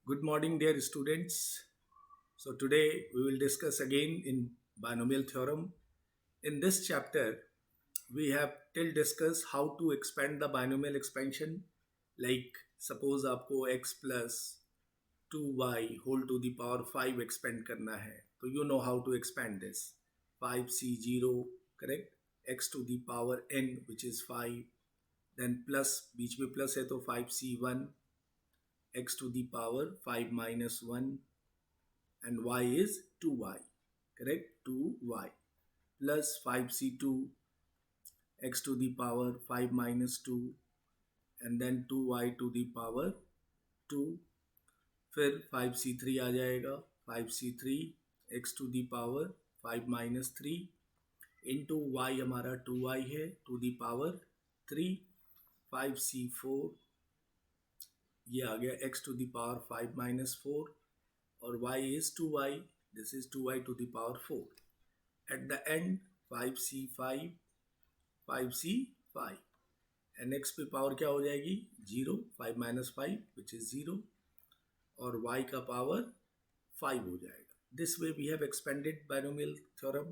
Good morning, dear students. So today we will discuss again in binomial theorem. In this chapter, we have till discussed how to expand the binomial expansion. Like suppose आपको x plus 2y whole to the power 5 expand करना है, तो you know how to expand this. 5c0, correct? X to the power n, which is 5. Then plus बीच में plus है तो 5c1 x to the power 5 minus 1, and y is 2y, correct? 2y plus 5c2 x to the power 5 minus 2, and then 2y to the power 2. फिर 5c3 आ जाएगा, 5c3 x to the power 5 minus 3 into y हमारा 2y है to the power 3. 5c4 ये आ गया x to the power 5 minus 4, और y is 2y, this is 2y to the power 4. At the end 5c5 5c5, and x पे power क्या हो जाएगी 0, 5 minus 5 which is 0, और y का पावर 5 हो जाएगा. This way we have expanded binomial theorem,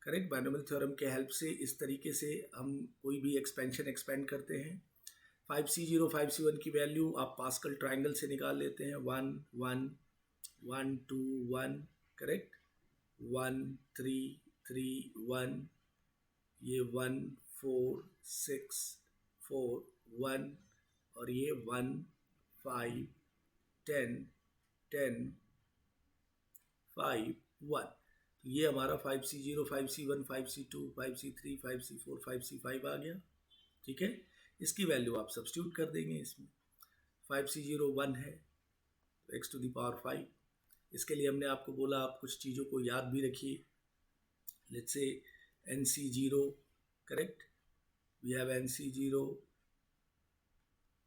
correct? Binomial theorem के help से इस तरीके से हम कोई भी एक्सपेंशन एक्सपेंड करते हैं. 5c0 5c1 की वैल्यू आप पास्कल ट्राइंगल से निकाल लेते हैं. 1 1 1 2 1, करेक्ट? 1 3 3 1, ये 1 4 6 4 1, और ये 1 5 10 10 5 1. तो ये हमारा 5c0 5c1 5c2 5c3 5c4 5c5 आ गया. ठीक है, इसकी वैल्यू आप सब्स्टिट्यूट कर देंगे इसमें. 5c0 1 है तो x टू द पावर 5. इसके लिए हमने आपको बोला आप कुछ चीज़ों को याद भी रखिए. Let's say nc0, correct? We have nc0.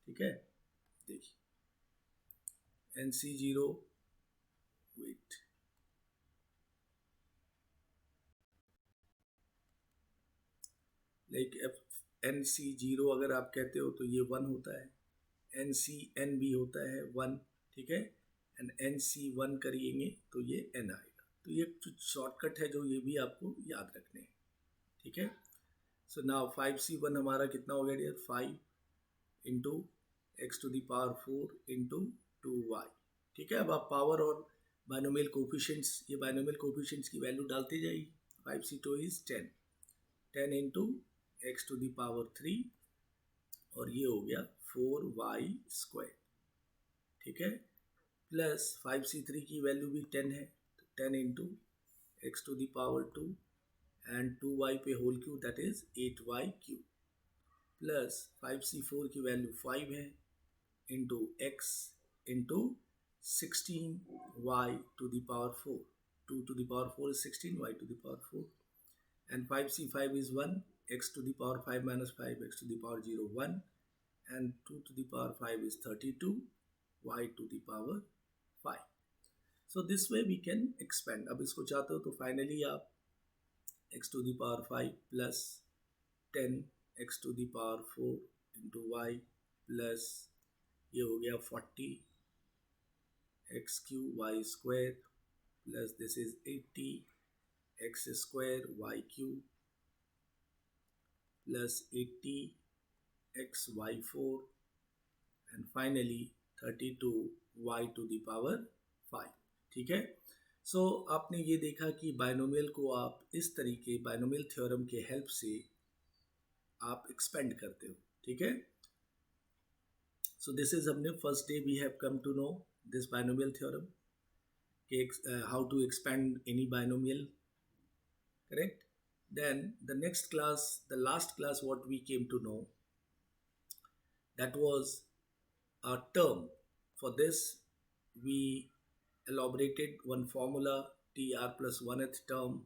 ठीक है, देखिए nc0, वेट, लाइक nc0 अगर आप कहते हो तो ये 1 होता है. ncn भी होता है 1, ठीक है? एंड nc1 करिएंगे तो ये n आएगा. तो ये कुछ शॉर्टकट है जो ये भी आपको याद रखने हैं. ठीक है. सो नाउ 5c1 हमारा कितना हो गया dear? 5 into x to the power 4 into 2y. ठीक है, अब आप पावर और बाइनोमियल कोफिशिएंट्स, ये बाइनोमियल कोफिशिएंट्स की वैल्यू डालते जाइए. 5c2 is 10 10 into x to the power 3, और ये हो गया 4y स्क्वायर. ठीक है, प्लस 5c3 की वैल्यू भी 10 है तो 10 into x to the power 2 and 2y पे whole Q, that is 8y Q, plus 5c4 की वैल्यू 5 है into x into 16y to the power 4. 2 to the power 4 is 16, y to the power 4, and 5c5 is 1, x to the power 5 minus 5, x to the power 0 1, and 2 to the power 5 is 32, y to the power 5. So this way we can expand. अब इसको चाहते हो तो finally आप x to the power 5 plus 10 x to the power 4 into y plus ये हो गया 40 x cube y square plus this is 80 x square y cube plus 80 x y4, and finally 32 y to the power 5. ठीक है. सो आपने ये देखा कि binomial को आप इस तरीके बाइनोमियल थ्योरम के हेल्प से आप एक्सपेंड करते हो. ठीक है. सो दिस इज हमने first day we have come to know this binomial theorem, how to expand any binomial, correct? Then the next class, the last class, what we came to know, that was a term. For this we elaborated one formula, tr plus 1th term,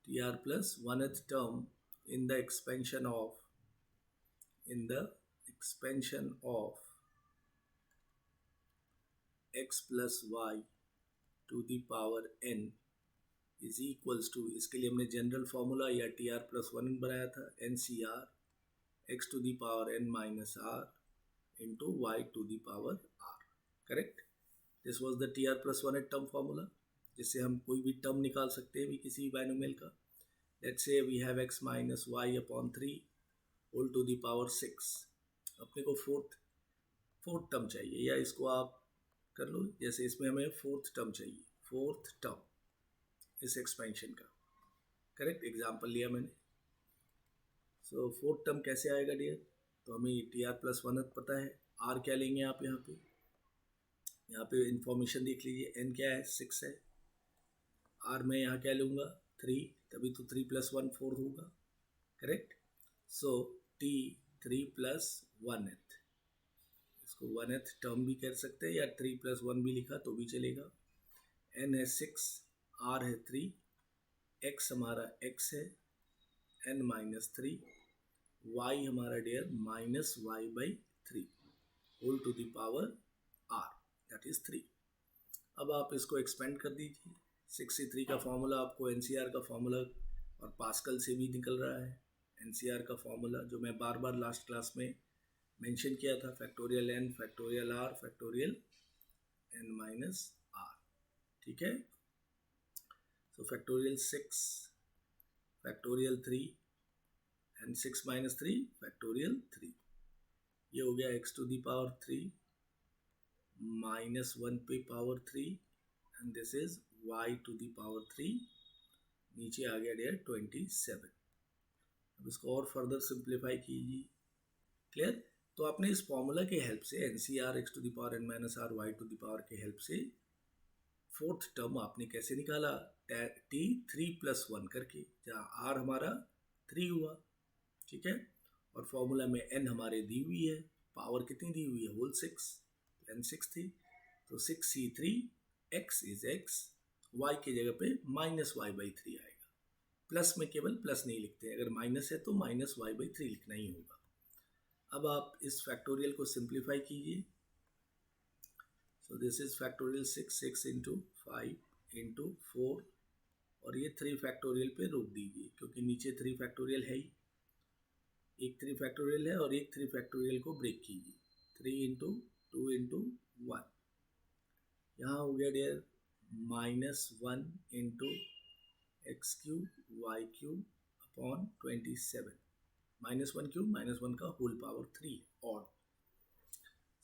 tr plus 1th term in the expansion of x plus y to the power n is equals to, इसके लिए हमने general formula या T are plus 1 बनाया था, N C R X to the power n minus are into Y to the power R. Correct. This was the T are plus one at term formula, जिससे हम कोई भी term निकाल सकते हैं भी किसी भी बाइनोमियल का। Let's say we have x minus Y upon 3 whole to the power 6। अपने को फोर्थ टर्म चाहिए, या इसको आप कर लो जैसे इसमें हमें फोर्थ टर्म चाहिए, फोर्थ टर्म इस एक्सपेंशन का। करेक्ट, एग्जाम्पल लिया मैंने। सो फोर्थ टर्म कैसे आएगा डियर? तो हमें टी आर प्लस वन पता है। आर क्या लेंगे आप यहाँ पे इंफॉर्मेशन देख लीजिए, एन क्या है 6 है। आर में यहाँ क्या लूँगा 3, तभी तो 3 प्लस 1 4 होगा। Correct. So T 3 plus 1th, इसको 1th टर्म भी कर सकते हैं या 3 प्लस 1 भी लिखा तो भी चलेगा। एन है 6, आर है 3, एक्स हमारा x है n माइनस 3, वाई हमारा dear minus Y by 3 whole to the power r, that is 3। अब आप इसको एक्सपेंड कर दीजिए। 63 का फॉर्मूला आपको एनसीआर का फॉर्मूला और पास्कल से भी निकल रहा है। एनसीआर का फॉर्मूला जो मैं बार बार लास्ट क्लास में मेंशन किया था, factorial n factorial r factorial n minus r। ठीक है। So factorial 6 factorial 3 and 6 minus 3 factorial 3। ये हो गया x to the power 3 minus 1 पे power 3 and this is y to the power 3, नीचे आ गया डियर 27। अब इसको और फर्दर सिंप्लीफाई कीजिए। क्लियर? तो आपने इस फॉर्मूला के हेल्प से N C R X to the power N minus are Y to the power के हेल्प से फोर्थ टर्म आपने कैसे निकाला? टी 3 प्लस 1 करके, जहाँ आर हमारा 3 हुआ। ठीक है। और फॉर्मूला में एन हमारे दी हुई है, पावर कितनी दी हुई है? होल 6, एन 6 थी तो 6c3 x is x, y की जगह पे माइनस वाई बाई 3 आएगा। प्लस में केवल प्लस नहीं लिखते, अगर माइनस है तो माइनस वाई बाई 3 लिखना ही होगा। अब आप इस फैक्टोरियल को सिंप्लीफाई कीजिए। सो this is factorial 6 into 5 into 4, और ये 3 फैक्टोरियल पे रोक दीजिए क्योंकि नीचे 3 फैक्टोरियल है ही। एक 3 फैक्टोरियल है और एक 3 फैक्टोरियल को ब्रेक कीजिए। 3 इंटू 2 इंटू 1, यहाँ हो गया dear minus 1 into x cube y cube upon 27। Minus 1 cube minus 1 का होल पावर 3 और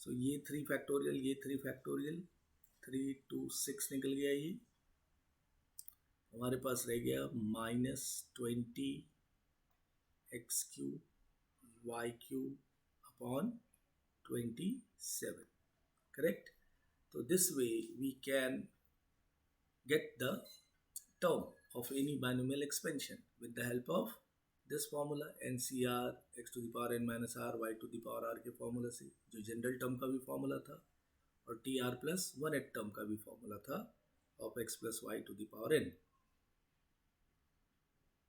सो ये 3 फैक्टोरियल, ये 3 फैक्टोरियल, 3 2 6 निकल गया। ये हमारे पास रह गया minus 20 x cube y cube upon 27। Correct. So this way we can get the term of any binomial expansion with the help of this formula NCR x to the power n minus r y to the power r के formula से, जो general term का भी formula था और T R plus 1 term का भी formula था of x plus y to the power n।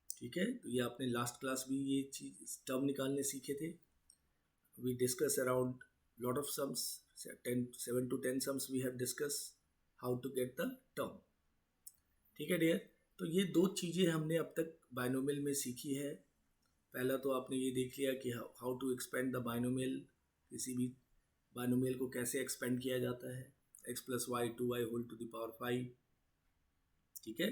ठीक है। तो ये आपने लास्ट क्लास भी ये चीज टर्म निकालने सीखे थे। We discuss around lot of sums, 7 to 10 sums we have discussed how to get the term। ठीक है डियर। तो ये दो चीज़ें हमने अब तक बाइनोमियल में सीखी है। पहला तो आपने ये देख लिया कि how to expand the binomial, किसी भी बाइनोमियल को कैसे एक्सपेंड किया जाता है, x plus y 2y whole to the power 5। ठीक है।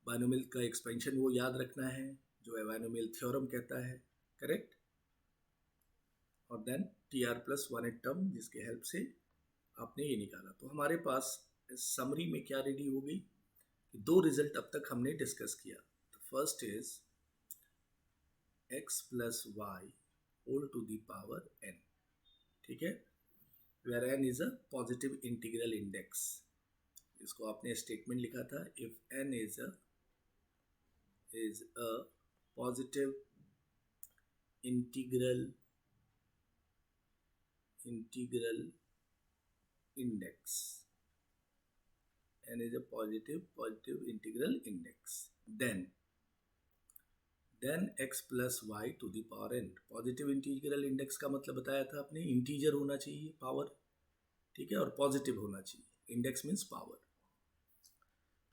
बाइनोमियल का एक्सपेंशन वो याद रखना है जो बाइनोमियल थ्योरम कहता है। करेक्ट। और then t are plus 1 term जिसके हेल्प से आपने ये निकाला। तो हमारे पास समरी में क्या रेडी हो गई कि दो रिजल्ट अब तक हमने डिस्कस किया। तो first is x plus y whole to the power n। ठीक है। Where n is a positive integral index. इसको आपने स्टेटमेंट लिखा था, if n is a positive integral index, n is a positive integral index, then x plus y to the power n। Positive integral index का मतलब बताया था आपने, integer होना चाहिए पावर। ठीक है। और पॉजिटिव होना चाहिए, इंडेक्स मीन्स पावर।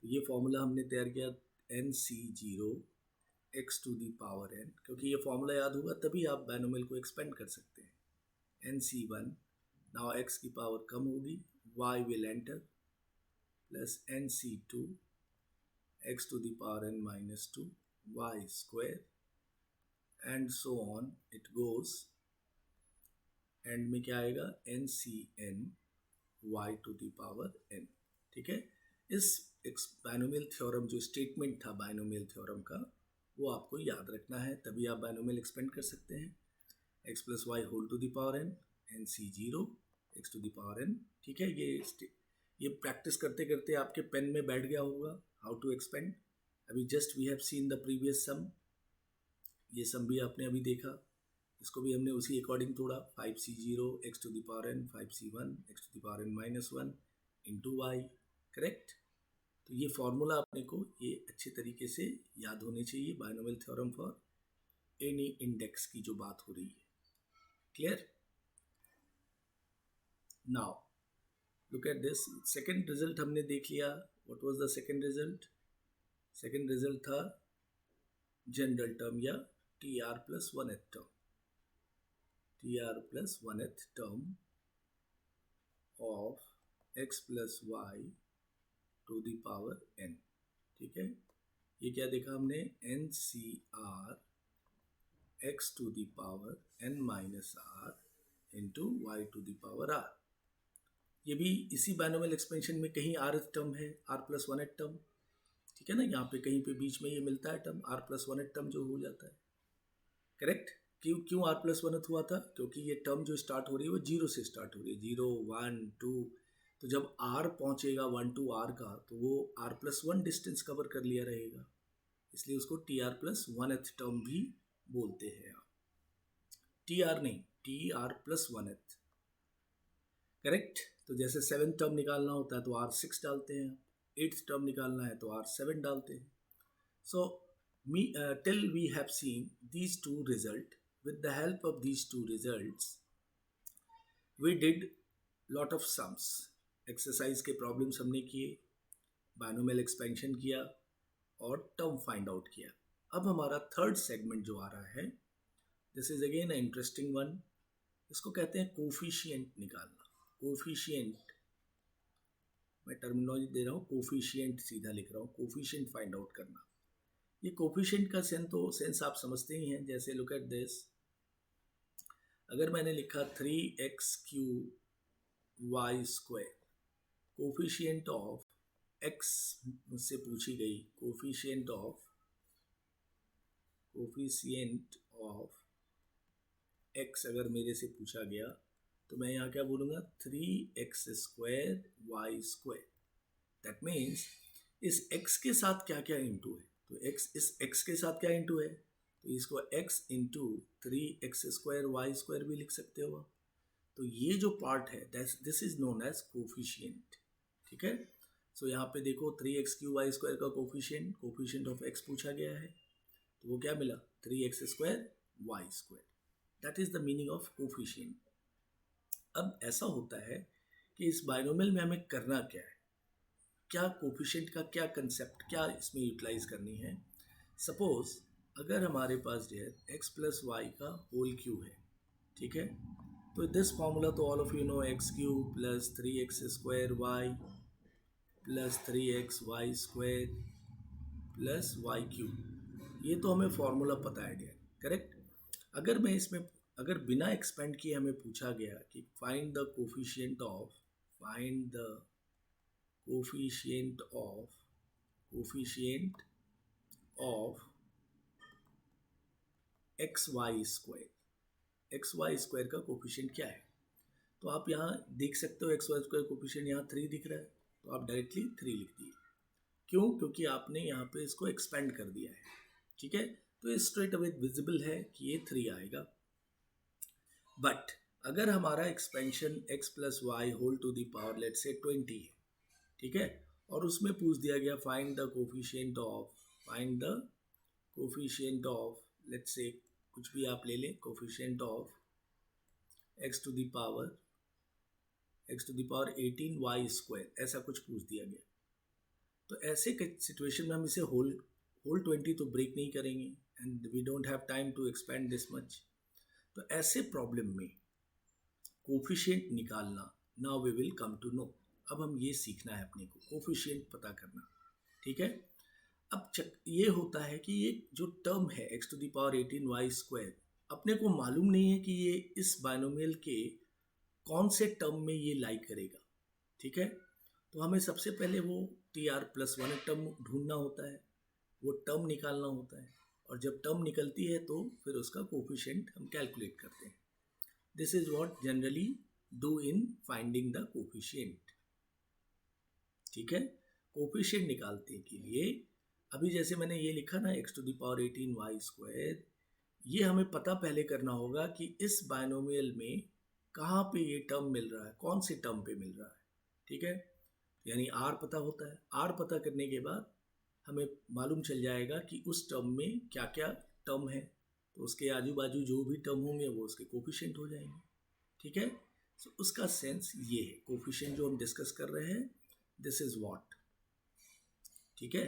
तो ये फॉर्मूला हमने तैयार किया NC0 x to the power n, क्योंकि ये फॉर्मूला याद होगा तभी आप बाइनोमियल को एक्सपेंड कर सकते हैं। NC1 नाउ x की पावर कम होगी y will enter plus nc2 x to the power n minus 2 y square and so on it goes. And में क्या आएगा NCN y to the power n. ठीक है, इस बाइनोमियल थ्योरम जो statement था बाइनोमियल थ्योरम का वो आपको याद रखना है, तभी आप बाइनोमियल एक्सपेंड कर सकते हैं. x plus y whole to the power n NC0 x to the power n. ठीक है, ये प्रैक्टिस करते करते आपके पेन में बैठ गया होगा हाउ टू एक्सपेंड. अभी just we have seen the previous sum, ये सम भी आपने अभी देखा, इसको भी हमने उसी अकॉर्डिंग तोड़ा. 5C0 x to the power n 5C1 x to the power n minus 1 into y. Correct. तो ये फॉर्मूला अपने को ये अच्छे तरीके से याद होने चाहिए binomial theorem for any index की जो बात हो रही है. Clear. Now look at this. Second result हमने देख लिया. What was the second result? Second result था जनरल टर्म या TR plus 1th term. TR plus 1th term of x plus y to the power n. ठीक है, ये क्या देखा हमने? NCR x to the power n minus r into y to the power r. ये भी इसी बाइनोमियल एक्सपेंशन में कहीं rth टर्म है, r plus 1th टर्म. ठीक है ना, यहाँ पे कहीं पे बीच में ये मिलता है term r plus 1th term जो हो जाता है. करेक्ट. क्यों r प्लस 1th हुआ था? क्योंकि ये टर्म जो स्टार्ट हो रही है वो 0 से स्टार्ट हो रही है. 0 1 2. तो जब r पहुंचेगा 1 to r का तो वो r प्लस 1 डिस्टेंस कवर कर लिया रहेगा, इसलिए उसको TR प्लस 1th टर्म भी बोलते हैं आप. TR नहीं, TR प्लस 1th. करेक्ट. तो जैसे 7th टर्म निकालना होता है तो R6 डालते हैं, 8th टर्म निकालना है तो R7 डालते हैं. सो till we have seen these two results, with the help of these two results we did lot of sums. Exercise के प्रॉब्लम्स हमने किए, बाइनोमियल एक्सपेंशन किया और टर्म फाइंड आउट किया. अब हमारा थर्ड सेगमेंट जो आ रहा है, this is again a interesting one. इसको कहते हैं कोफिशिएंट निकालना. कोफिशिएंट, मैं टर्मिनोलॉजी दे रहा हूँ, कोफिशिएंट सीधा लिख रहा हूँ, कोफिशिएंट फाइंड आउट करना. ये कोफिशिएंट का सेंस आप समझते ही हैं. जैसे लुक एट दिस, अगर मैंने लिखा 3x³ y square, coefficient of x मुझसे पूछी गई, कोफिशिएंट ऑफ x अगर मेरे से पूछा गया तो मैं यहाँ क्या बोलूँगा? 3x² y square. That means इस x के साथ क्या क्या इंटू है? तो इस x के साथ क्या इंटू है? तो इसको x into 3x² y square भी लिख सकते हो. तो ये जो पार्ट है this is known as coefficient. ठीक है. सो यहाँ पे देखो 3x³ y स्क्वायर का कोफिशिएंट ऑफ x पूछा गया है, तो वो क्या मिला? 3x² y square. That is the meaning of coefficient. अब ऐसा होता है कि इस बाइनोमियल में हमें करना क्या है, क्या कोफिशिएंट का क्या कंसेप्ट, क्या इसमें यूटिलाइज करनी है. सपोज अगर हमारे पास जो है x प्लस वाई का होल क्यूब है. ठीक है, तो दिस फॉर्मूला तो all of you know, x³ plus 3x² y plus 3x y square plus y³. ये तो हमें फॉर्मूला पता है डियर. करेक्ट. अगर मैं इसमें अगर बिना एक्सपेंड किए हमें पूछा गया कि find the coefficient of xy square का कोफिशिएंट क्या है, तो आप यहाँ देख सकते हो xy स्क्वायर कोफिशिएंट यहाँ 3 दिख रहा है, तो आप डायरेक्टली 3 लिख दिए. क्यों? क्योंकि आपने यहाँ पे इसको एक्सपेंड कर दिया है. ठीक है, तो ये स्ट्रेट अवे विजिबल है कि ये 3 आएगा. बट अगर हमारा expansion x plus y whole to the power let's say 20 है. ठीक है, और उसमें पूछ दिया गया find the coefficient of let's say कुछ भी आप ले लें, coefficient of x to the power 18 y square, ऐसा कुछ पूछ दिया गया. तो ऐसे सिचुएशन में हम इसे होल 20 तो ब्रेक नहीं करेंगे and we don't have time to expand this much. तो ऐसे प्रॉब्लम में कोफिशिएंट निकालना, now we will come to know. अब हम ये सीखना है अपने को कोफिशिएंट पता करना, ठीक है। अब ये होता है कि ये जो टर्म है x to the power 18y², अपने को मालूम नहीं है कि ये इस बाइनोमियल के कौन से टर्म में ये लाई करेगा, ठीक है। तो हमें सबसे पहले वो TR+1 टर्म ढूंढना होता है, वो टर्म निकालना होता है, और जब टर्म निकलती है तो फिर उसका कोफिशिएंट हम कैलकुलेट करते हैं। This is what generally do in finding the coefficient, ठीक है। कोफिशिएंट निकालने के लिए अभी जैसे मैंने ये लिखा ना x to the power 18y², ये हमें पता पहले करना होगा कि इस बाइनोमियल में कहाँ पे ये टर्म मिल रहा है, कौन से टर्म पे मिल रहा है, ठीक है। यानी r पता होता है, r पता करने के बाद हमें मालूम चल जाएगा कि उस टर्म में क्या क्या टर्म है, तो उसके आजू बाजू जो भी टर्म होंगे वो उसके कोफिशिएंट हो जाएंगे, ठीक है। सो उसका सेंस ये है, कोफिशिएंट जो हम डिस्कस कर रहे हैं, दिस इज व्हाट, ठीक है।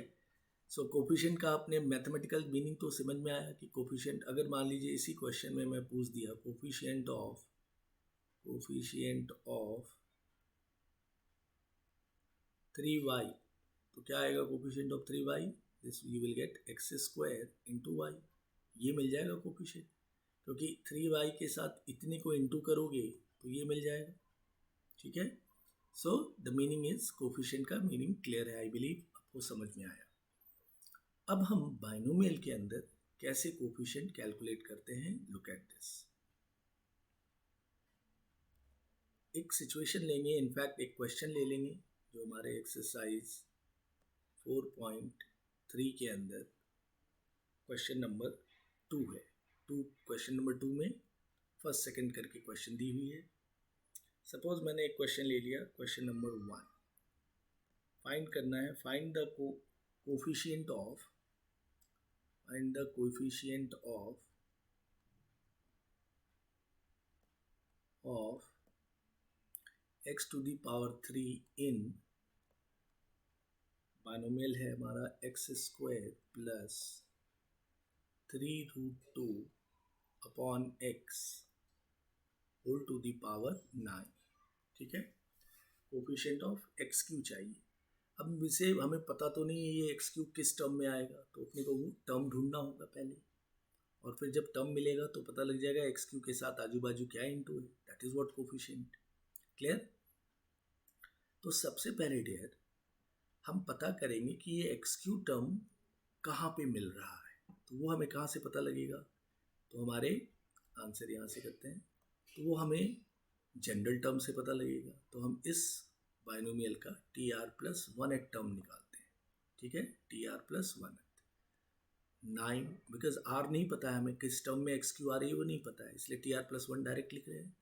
सो कोफिशिएंट का आपने मैथमेटिकल मीनिंग तो समझ में आया कि कोफिशिएंट, अगर मान लीजिए इसी क्वेश्चन में मैं पूछ दिया कोफिशिएंट ऑफ 3y, तो क्या आएगा coefficient of 3y, this you will get x² into y, ये मिल जाएगा कोफिशिएंट, क्योंकि 3y के साथ इतने को इंटू करोगे तो ये मिल जाएगा, ठीक है। So the meaning is, coefficient का मीनिंग क्लियर है, आई बिलीव आपको समझ में आया। अब हम बाइनोमियल के अंदर कैसे कोफिशिएंट कैलकुलेट करते हैं, लुक एट दिस। एक सिचुएशन लेंगे, इनफैक्ट एक क्वेश्चन ले लेंगे जो हमारे एक्सरसाइज 4.3 के अंदर क्वेश्चन नंबर 2 है। क्वेश्चन नंबर 2 में फर्स्ट सेकंड करके क्वेश्चन दी हुई है। सपोज मैंने एक क्वेश्चन ले लिया, क्वेश्चन नंबर 1 फाइंड करना है, find the coefficient of x to the power 3 in, binomial है हमारा x² plus 3√2 upon x whole to the power 9, ठीक है। कोफिशिएंट ऑफ x³ चाहिए। अब इसे हमें पता तो नहीं है ये x³ किस टर्म में आएगा, तो अपने को वो टर्म ढूंढना होगा पहले, और फिर जब टर्म मिलेगा तो पता लग जाएगा x³ के साथ आजू बाजू क्या इंटू है, that is what coefficient, clear. तो सबसे पहले डियर हम पता करेंगे कि ये x³ टर्म कहाँ पे मिल रहा है, तो वो हमें कहाँ से पता लगेगा, तो हमारे आंसर यहाँ से करते हैं, तो वो हमें जनरल टर्म से पता लगेगा। तो हम इस बाइनोमियल का TR+1 टर्म निकालते हैं, ठीक है, TR+1 9, बिकॉज r नहीं पता है हमें किस टर्म में x³ आ रही है, वो नहीं पता है, इसलिए TR+1 डायरेक्ट लिख रहे हैं।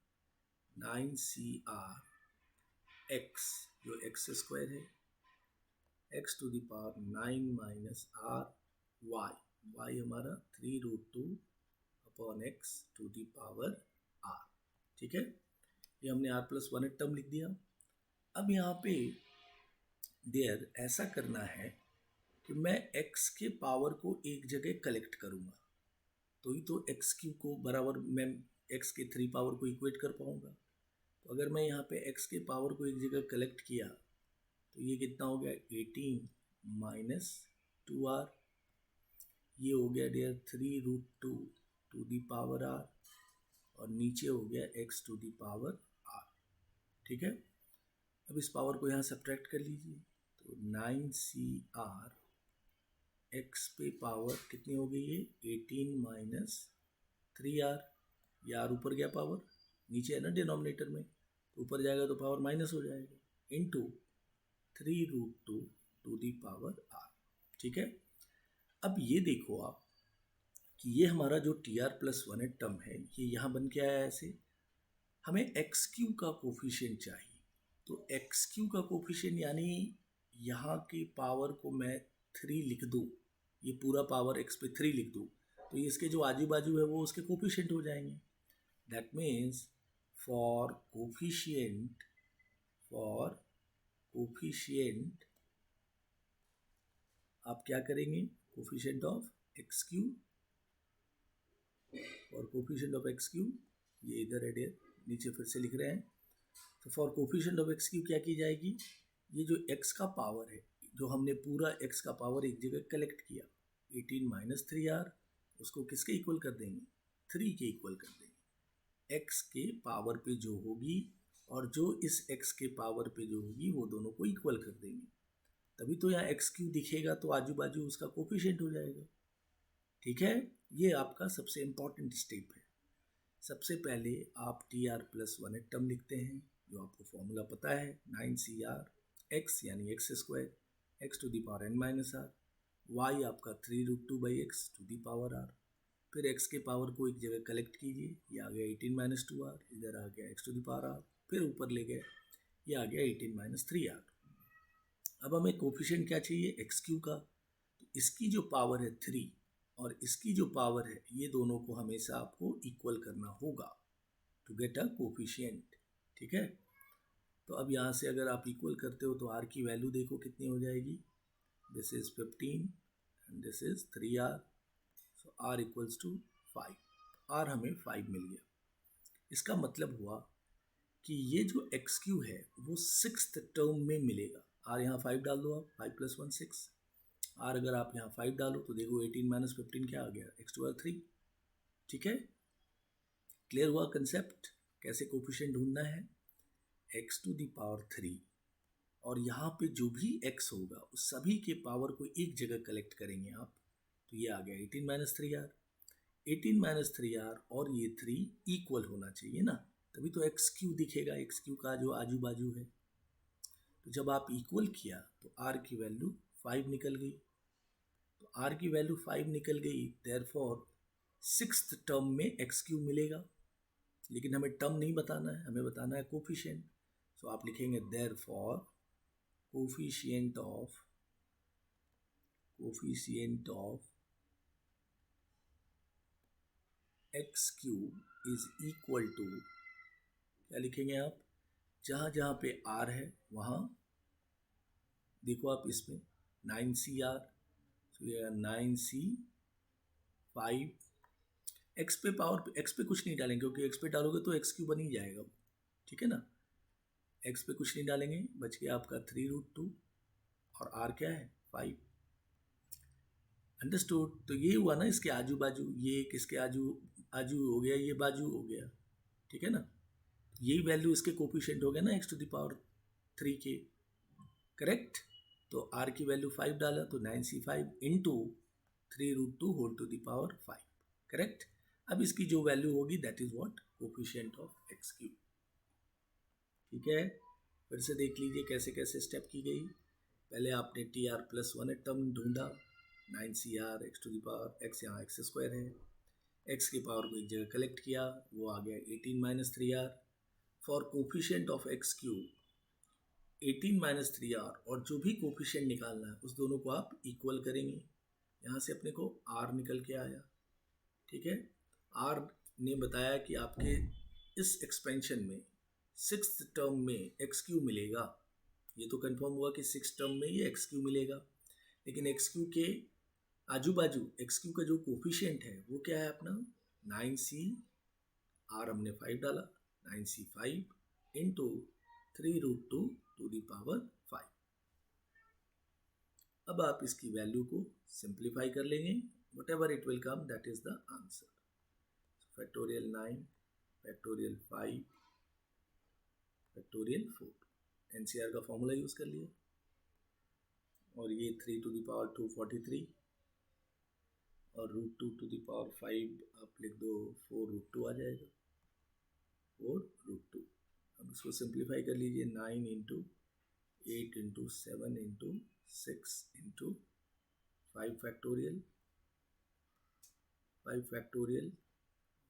9CR x जो x² है, x to the power 9 minus r y हमारा 3√2 upon x to the power r, ठीक है। ये हमने R+1 टर्म लिख दिया। अब यहाँ पे देयर ऐसा करना है कि मैं x के पावर को एक जगह कलेक्ट करूँगा, तो ही तो x³ को बराबर मैं x के 3 पावर को इक्वेट कर पाऊँगा। तो अगर मैं यहाँ पे x के पावर को एक जगह कलेक्ट किया तो ये कितना हो गया, 18 माइनस 2r, ये हो गया dear 3√2 to the power r, और नीचे हो गया x to the power r, ठीक है। अब इस पावर को यहाँ सब्ट्रैक्ट कर लीजिए, तो 9CR x पे पावर कितनी हो गई है, 18 माइनस 3r, यार ऊपर गया पावर, नीचे है ना डिनोमिनेटर में, तो ऊपर जाएगा तो पावर माइनस हो जाएगा, into 3√2 to the power r, ठीक है। अब ये देखो आप कि ये हमारा जो TR+1 टर्म है ये यहाँ बन के आया ऐसे, हमें x³ का कोफिशिएंट चाहिए, तो x³ का कोफिशिएंट यानी यहाँ की पावर को मैं 3 लिख दूँ, ये पूरा पावर x पे 3 लिख दूँ, तो इसके जो आजू बाजू है वो उसके कोफिशिएंट हो जाएंगे। दैट मीन्स फॉर कोफिशिएंट आप क्या करेंगे, कोफिशिएंट ऑफ x³ और कोफिशिएंट ऑफ x³ ये इधर है डियर, नीचे फिर से लिख रहे हैं, तो for coefficient of x Q क्या की जाएगी, ये जो एक्स का पावर है, जो हमने पूरा एक्स का पावर एक जगह कलेक्ट किया, 18 माइनस 3r, उसको किसके इक्वल कर देंगे, 3 के इक्वल कर देंगे। एक्स के पावर पे जो होगी और जो इस एक्स के पावर पे जो होगी वो दोनों को इक्वल कर देंगे, तभी तो यहाँ एक्स क्यू दिखेगा, तो आजू बाजू उसका कोफिशिएंट हो जाएगा। ठीक है, ये आपका सबसे इम्पॉर्टेंट स्टेप है। सबसे पहले आप टी आर प्लस वन एक टर्म लिखते हैं, जो आपको फॉर्मूला पता है, 9CR एक्स यानी x square x to the power n minus are, y आपका 3√2/x to the power r, फिर x के पावर को एक जगह कलेक्ट कीजिए, ये आ गया 18 माइनस 2r, इधर आ गया x to the power r, फिर ऊपर ले गए, ये आ गया 18 माइनस 3r। अब हमें कोफिशिएंट क्या चाहिए, एक्स क्यू का, तो इसकी जो पावर है 3 और इसकी जो पावर है, ये दोनों को हमेशा आपको इक्वल करना होगा टू गेट अ कोफिशिएंट। ठीक है, तो अब यहाँ से अगर आप इक्वल करते हो तो r की वैल्यू देखो कितनी हो जाएगी, this is 15 and this is 3r, so r equals to 5, r हमें 5 मिल गया। इसका मतलब हुआ कि ये जो एक्स क्यू है वो 6th टर्म में मिलेगा। r यहाँ 5 डाल दो आप, 5 + 1 6, r अगर आप यहाँ 5 डालो तो देखो 18 माइनस 15 क्या आ गया, x टू 3। ठीक है, क्लियर हुआ कंसेप्ट, कैसे कोफिशिएंट ढूंढना है, x टू द पावर 3, और यहाँ पे जो भी x होगा उस सभी के पावर को एक जगह कलेक्ट करेंगे आप, तो ये आ गया 18 माइनस 3r, 18 माइनस 3r और ये 3 इक्वल होना चाहिए ना, तभी तो एक्स क्यू दिखेगा, एक्स क्यू का जो आजू बाजू है। तो जब आप इक्वल किया तो r की वैल्यू 5 निकल गई, तो r की वैल्यू 5 निकल गई, देयरफॉर 6th टर्म में एक्स क्यू मिलेगा, लेकिन हमें टर्म नहीं बताना है, हमें बताना है कोफिशिएंट। सो आप लिखेंगे therefore coefficient of x cube is equal to, क्या लिखेंगे आप, जहाँ जहाँ पे r है वहाँ देखो आप इसमें 9CR, तो ये 9C 5, एक्स पे पावर, एक्स पे कुछ नहीं डालेंगे क्योंकि एक्स पे डालोगे तो एक्स क्यू बन ही जाएगा वो। ठीक है ना, एक्स पे कुछ नहीं डालेंगे, बच गया आपका 3√2 और r क्या है 5। अंडरस्टूड, तो ये हुआ ना इसके आजू बाजू, ये किसके आजू आजू हो गया, ये बाजू हो गया। ठीक है ना, यही वैल्यू इसके कोफिशिएंट हो गया ना x टू द पावर 3 के, करेक्ट। तो r की वैल्यू 5 डाला तो 9C5 into 3√2 whole to the power 5, correct. अब इसकी जो वैल्यू होगी that is what, coefficient of x cube. ठीक है, फिर से देख लीजिए कैसे कैसे स्टेप की गई। पहले आपने t are plus one term ढूंढा, 9CR x to the power x, यहाँ एक्स स्क्वायर है, एक्स की पावर को एक जगह कलेक्ट किया, वो आ गया 18 minus 3r। For coefficient of x cube 18 minus 3r, और जो भी कोफिशिएंट निकालना है उस दोनों को आप इक्वल करेंगे। यहाँ से अपने को r निकल के आया। ठीक है, r ने बताया कि आपके इस एक्सपेंशन में 6th टर्म में एक्स क्यू मिलेगा, ये तो कंफर्म हुआ कि 6th टर्म में ये एक्स क्यू मिलेगा, लेकिन एक्स क्यू के आजू बाजू एक्स क्यू का जो कोफिशिएंट है वो क्या है अपना 9C, r हमने 5 डाला, 9C5 into 3√2 to the power 5। अब आप इसकी वैल्यू को सिंप्लीफाई कर लेंगे, what ever it will come that is the answer. Factorial 9, factorial 5, factorial 4, NCR का फॉर्मूला यूज कर लिया, और ये 3 टू द पावर 243 और √2 टू द पावर 5 आप लिख दो, 4√2 आ जाएगा, 4√2। अब इसको सिंप्लीफाई कर लीजिए, 9 into 8 into 7 into 6 into 5 factorial, 5 factorial,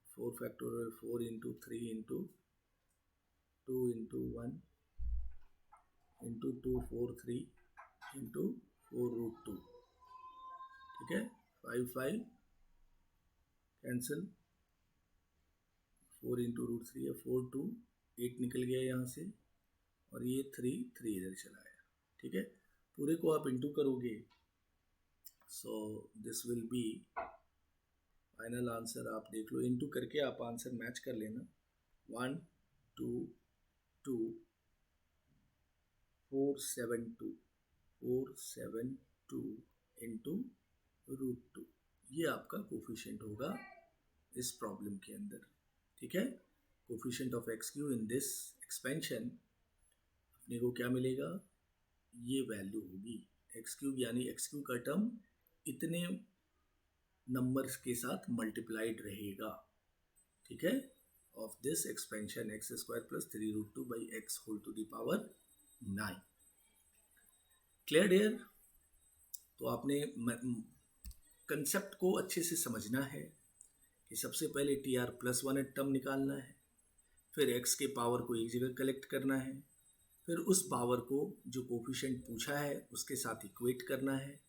4 factorial, 4 into 3 into 2 into 1 into 2 4 3 into 4√2। ठीक है, 5 5 कैंसिल, 4 इंटू √3 है, 4 2 8 निकल गया यहाँ से, और ये 3 3 इधर चला आया। ठीक है, पूरे को आप इंटू करोगे, सो this will B final answer. आप देख लो, इंटू करके आप आंसर मैच कर लेना, 1 2 2 472 इंटू √2, ये आपका कोफिशिएंट होगा इस प्रॉब्लम के अंदर। ठीक है, coefficient of x cube in this expansion अपने को क्या मिलेगा, ये वैल्यू होगी एक्स क्यूब, यानी एक्स क्यू का टर्म इतने नंबर्स के साथ मल्टीप्लाइड रहेगा। ठीक है, of this expansion x square plus 3√2 by x whole to the power 9। Clear dear? तो आपने कंसेप्ट को अच्छे से समझना है कि सबसे पहले T are plus one term निकालना है, फिर एक्स के पावर को एक जगह कलेक्ट करना है, फिर उस पावर को जो कोफिशिएंट पूछा है उसके साथ इक्वेट करना है,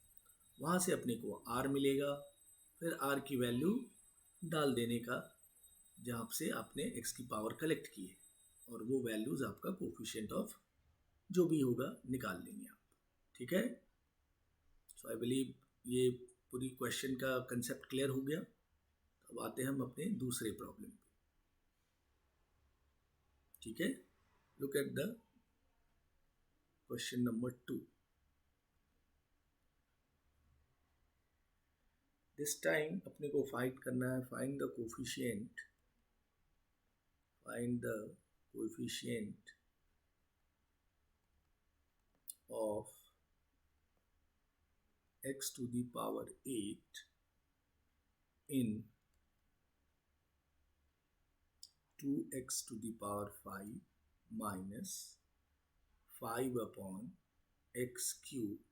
वहाँ से अपने को आर मिलेगा, फिर आर की वैल्यू डाल देने का जहाँ से आपने एक्स की पावर कलेक्ट की है, और वो वैल्यूज़ आपका कोफिशिएंट ऑफ जो भी होगा निकाल लेंगे आप। ठीक है, सो आई बिलीव ये पूरी क्वेश्चन का कंसेप्ट क्लियर हो गया। अब आते हैं हम अपने दूसरे प्रॉब्लम पे। ठीक है, look at the question number 2। This time अपने को फाइंड करना है, find the coefficient of x to the power 8 in 2x to the power 5 minus 5 upon x cube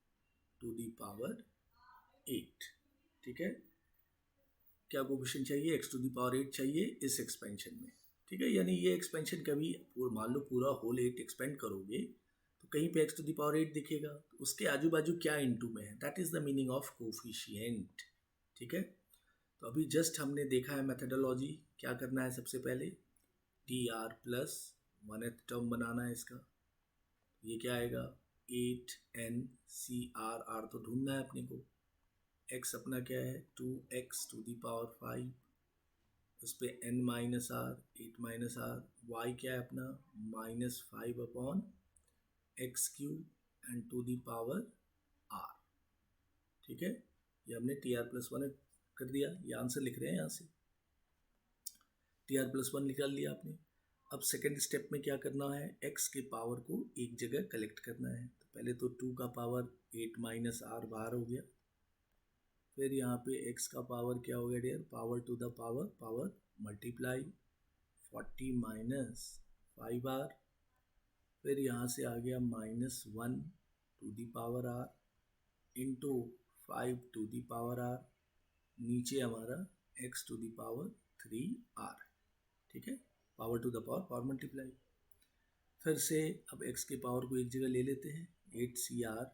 to the power 8। ठीक है, क्या कोफिशिएंट चाहिए, x to the power 8 चाहिए इस एक्सपेंशन में। ठीक है, यानी ये एक्सपेंशन कभी मान लो पूरा होल 8 एक्सपेंड करोगे तो कहीं पे x to the power 8 दिखेगा, तो उसके आजू बाजू क्या इनटू में है, that is the meaning of coefficient. ठीक है, तो अभी जस्ट हमने देखा है मेथडोलॉजी, क्या करना है, सबसे पहले T are plus 1th term बनाना है इसका। ये क्या आएगा, 8n सी आर तो ढूंढना है अपने को। x अपना क्या है, 2x to the power 5, उस पर n minus r, 8 minus r. y क्या है अपना, -5 upon x cube and to the power r। ठीक है, ये हमने टी आर प्लस 1 कर दिया, ये आंसर लिख रहे हैं यहाँ से, टी आर प्लस 1 निकाल लिया आपने। अब सेकेंड स्टेप में क्या करना है, x के पावर को एक जगह कलेक्ट करना है। तो पहले तो 2 का पावर 8 माइनस आर बाहर हो गया, फिर यहाँ पे x का पावर क्या हो गया dear, power to the power multiply 40 minus 5r, फिर यहाँ से आ गया -1 to the power r into 5 to the power r, नीचे हमारा x to the power 3r। ठीक है, power to the power multiply, फिर से अब x के पावर को एक जगह ले लेते हैं, 8cr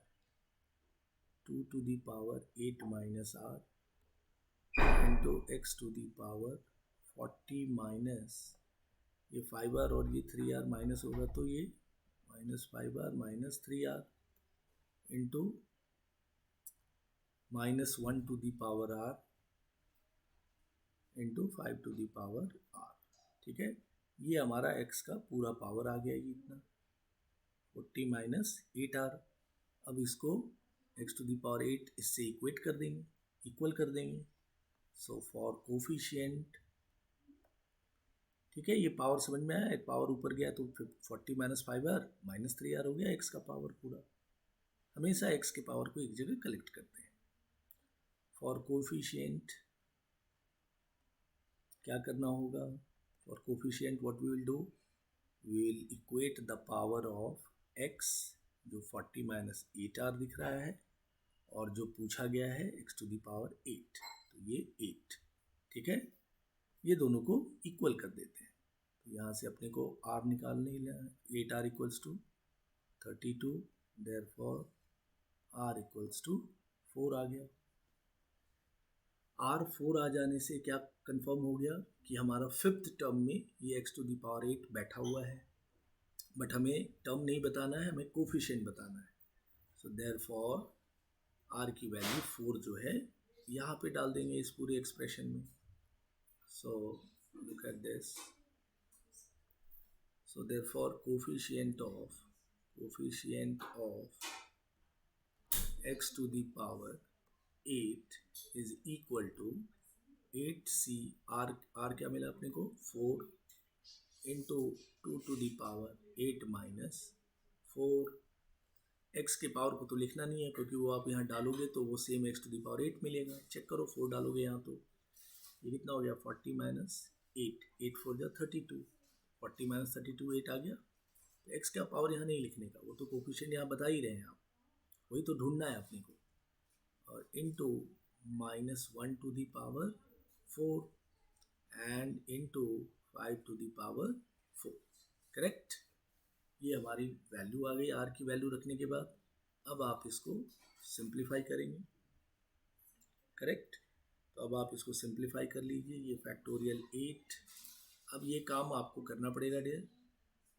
2 to the power 8 minus r into x to the power 40 minus ये 5r और ये 3r माइनस होगा, तो ये -5r minus 3r into -1 to the power r into 5 to the power r। ठीक है, ये हमारा x का पूरा पावर आ गया, ये इतना 40 माइनस 8r। अब इसको x टू दी पावर 8 इससे इक्वेट कर देंगे, इक्वल कर देंगे। सो फॉर कोफिशिएंट, ठीक है, ये पावर समझ में आया, एक पावर ऊपर गया तो 40 माइनस 5r माइनस 3r हो गया x का पावर पूरा। हमेशा x के पावर को एक जगह कलेक्ट करते हैं। फॉर कोफिशिएंट क्या करना होगा, for coefficient what we will do, we will equate the power of x जो 40 माइनस 8r दिख रहा है, और जो पूछा गया है x टू द पावर 8, तो ये 8। ठीक है, ये दोनों को इक्वल कर देते हैं। तो यहाँ से अपने को r निकालने ही है, 8r equals to 32, therefore r equals to 4 आ गया। r 4 आ जाने से क्या कंफर्म हो गया कि हमारा 5th टर्म में ये x टू दी पावर 8 बैठा हुआ है, बट हमें टर्म नहीं बताना है, हमें कोफिशिएंट बताना है। सो देयरफॉर r की वैल्यू 4 जो है यहाँ पे डाल देंगे इस पूरे एक्सप्रेशन में। So look at this, so therefore coefficient coefficient of x to the power 8 is equal to 8c r क्या मिला अपने को 4 into 2 to the power 8 minus 4। x के पावर को तो लिखना नहीं है क्योंकि वो आप यहाँ डालोगे तो वो same x to the power 8 मिलेगा। चेक करो 4 डालोगे यहाँ तो ये कितना हो गया 40 माइनस 8, 8 4 जा 32, 40 माइनस 32 8 आ गया। तो x का पावर यहाँ नहीं लिखने का, वो तो कोफिशिएंट यहाँ बता ही रहे हैं आप, वही तो ढूंढना है अपने को। और into minus 1 to the power 4 and into 5 to the power 4। Correct, ये हमारी वैल्यू आ गई आर की वैल्यू रखने के बाद। अब आप इसको सिंप्लीफाई करेंगे। करेक्ट, तो अब आप इसको सिंप्लीफाई कर लीजिए। ये फैक्टोरियल 8, अब ये काम आपको करना पड़ेगा dear.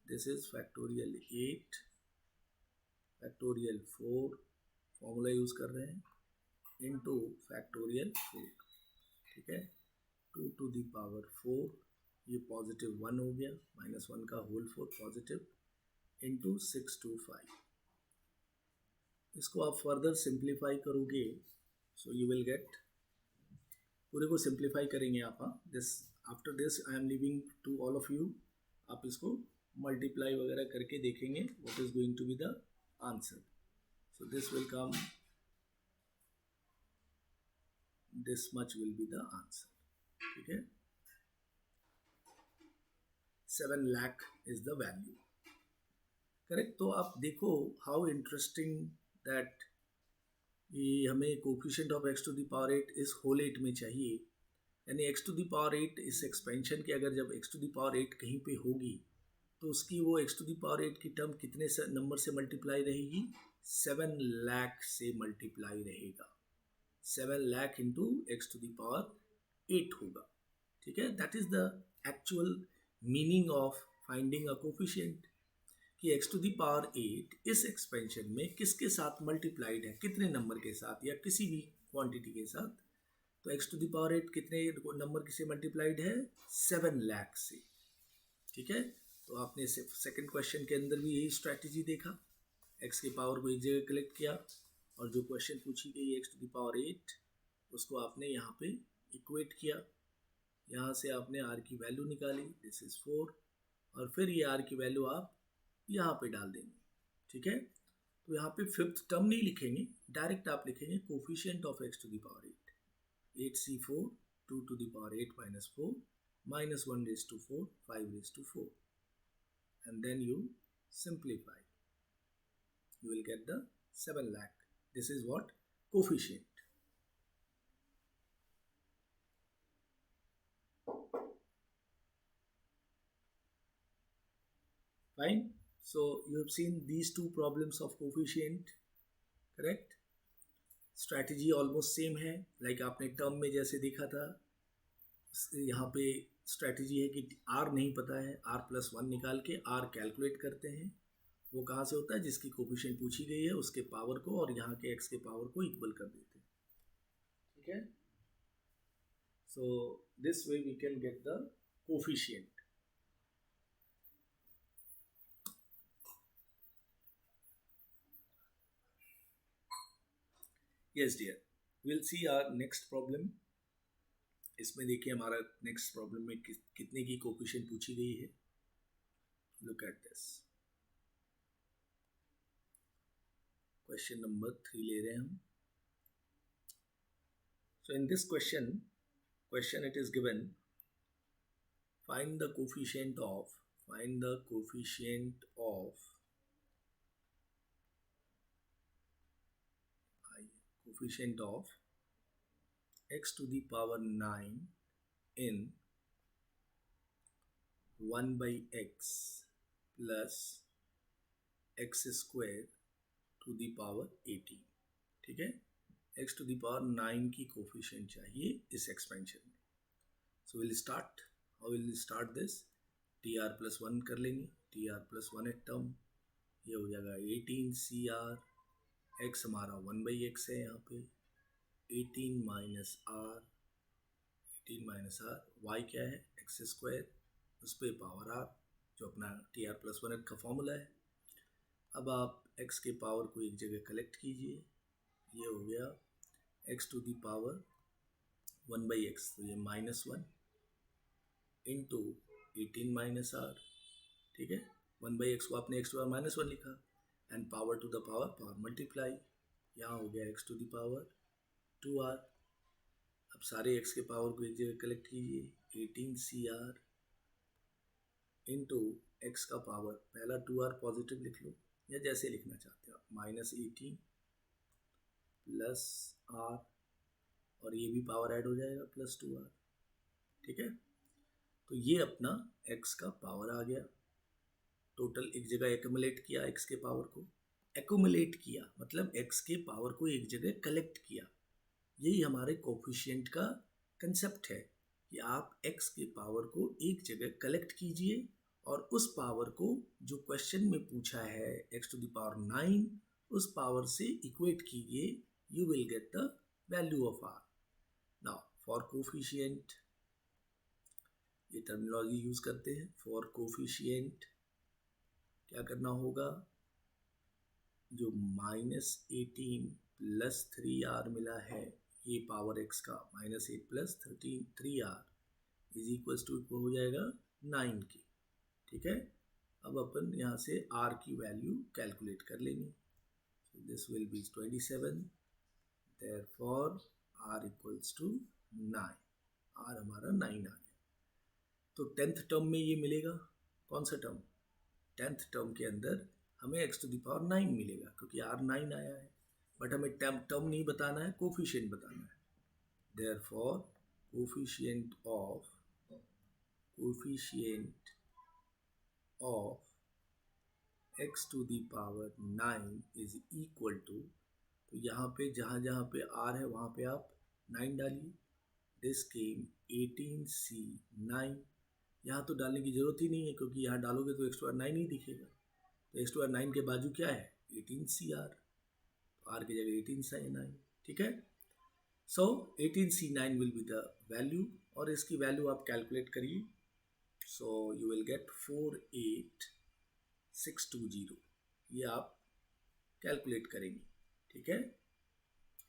This is factorial 8 factorial 4 formula use कर रहे हैं इनटू फैक्टोरियल 4। ठीक है, 2 टू दी पावर 4, ये पॉजिटिव 1 हो गया, माइनस 1 का होल 4 पॉजिटिव इंटू 6 टू 5। इसको आप फर्दर सिंप्लीफाई करोगे सो यू विल गेट, पूरे को सिंप्लीफाई करेंगे आप। This after this I am leaving to all of you, आप इसको मल्टीप्लाई वगैरह करके देखेंगे what is going to be the answer. So this will come, this much will be the answer। ठीक है, 7 lakh is the value। Correct, तो आप देखो हाउ इंटरेस्टिंग दैट ये हमें coefficient of x to the power 8 इस होल 8 में चाहिए, यानी x टू द पावर 8 इस एक्सपेंशन के अगर जब x टू द पावर 8 कहीं पे होगी तो उसकी वो x टू द पावर 8 की टर्म कितने नंबर से मल्टीप्लाई रहेगी, 7 लाख से मल्टीप्लाई रहेगा। 7 lakh into x to the power 8 होगा। ठीक है, that is the actual meaning of finding a coefficient कि एक्स टू द पावर 8 इस एक्सपेंशन में किसके साथ मल्टीप्लाइड है, कितने नंबर के साथ या किसी भी क्वांटिटी के साथ। तो एक्स टू द पावर 8 कितने नंबर से मल्टीप्लाइड है, 7 लाख से। ठीक है, तो आपने सेकंड क्वेश्चन के अंदर भी यही स्ट्रैटेजी देखा, एक्स के पावर को एक जगह कलेक्ट किया और जो क्वेश्चन पूछी गई एक्स टू द पावर 8 उसको आपने यहाँ पे इक्वेट किया, यहाँ से आपने आर की वैल्यू निकाली, दिस इज 4, और फिर ये आर की वैल्यू आप यहाँ पे डाल देंगे। ठीक है, तो यहाँ पे फिफ्थ टर्म नहीं लिखेंगे, डायरेक्ट आप लिखेंगे coefficient of x to the power 8, 8c4 2 to the power 8 minus 4 minus 1 raise to 4 5 raise to 4 and then you simplify, you will get the 7 lakh। This is what coefficient। Fine, so you have seen these two problems of coefficient। correct, strategy almost same है, like आपने term में जैसे देखा था। यहाँ पे strategy है कि r नहीं पता है, r+1 निकाल के r कैलकुलेट करते हैं। वो कहाँ से होता है, जिसकी कोफिशिएंट पूछी गई है उसके पावर को और यहाँ के x के पावर को इक्वल कर देते हैं। ठीक है, so this way we can get the coefficient. Yes dear, will see our next problem. इसमें देखिए हमारा नेक्स्ट प्रॉब्लम में कितने की कोफिशिएंट पूछी गई है। Look at this, question number 3 ले रहे हैं हम। So in this question it is given, find the coefficient of x to the power 9 in 1 by x plus x square to the power 18। ठीक है, x to the power 9 की coefficient चाहिए इस expansion में। So will start, how will start this, tr+1 कर लेंगे, tr+1 एक term, ये हो जाएगा 18cr, x हमारा 1 by x है यहाँ पे, 18 minus r, 18 minus r, y क्या है एक्स स्क्वायर, उस पर पावर r जो अपना tr+1 का फॉर्मूला है। अब आप x के पावर को एक जगह कलेक्ट कीजिए, ये हो गया x to the power 1/x, तो ये -1 इंटू 18 माइनस आर, ठीक है। 1/x को आपने x टू पावर -1 लिखा, and power to the power multiply, यहाँ हो गया x to the power 2r। अब सारे x के पावर को एक जगह कलेक्ट कीजिए, 18cr इंटू एक्स का पावर, पहला 2r पॉजिटिव लिख लो या जैसे लिखना चाहते हो आप, -18 प्लस r, और ये भी पावर ऐड हो जाएगा +2r, ठीक है। तो ये अपना x का पावर आ गया, टोटल एक जगह एक्यूमुलेट किया, x के पावर को एक्यूमुलेट किया मतलब x के पावर को एक जगह कलेक्ट किया। यही हमारे कोफिशिएंट का कंसेप्ट है कि आप x के पावर को एक जगह कलेक्ट कीजिए और उस पावर को जो क्वेश्चन में पूछा है x टू द पावर 9, उस पावर से इक्वेट कीजिए, you will get the value of r। Now for coefficient, ये टर्मिनोलॉजी यूज करते हैं। फॉर कोफिशिएंट क्या करना होगा, जो -18 प्लस 3r मिला है, ये पावर x का -8 plus 3r is equals to हो जाएगा 9 के, ठीक है। अब अपन यहाँ से r की वैल्यू कैलकुलेट कर लेंगे। This will be 27, therefore r equals to 9, r हमारा 9 आ गया। तो 10th टर्म में ये मिलेगा, कौन सा टर्म, 10th टर्म के अंदर हमें x टू द पावर 9 मिलेगा क्योंकि r 9 आया है, बट हमें टर्म नहीं बताना है, कोफिशिएंट बताना है। Therefore coefficient of x to the power 9 is equal to, तो यहाँ पे जहाँ पे r है वहाँ पे आप 9 डालिए, दिस केम 18c9, यहाँ तो डालने की ज़रूरत ही नहीं है क्योंकि यहाँ डालोगे तो x टू पावर 9 ही दिखेगा, तो x टू पावर 9 के बाजू क्या है 18cr, तो r की जगह 18c9, ठीक है। सो 18c9 will be the value, और इसकी वैल्यू आप कैलकुलेट करिए, सो यू विल गेट 48620, ये आप कैलकुलेट करेंगे, ठीक है।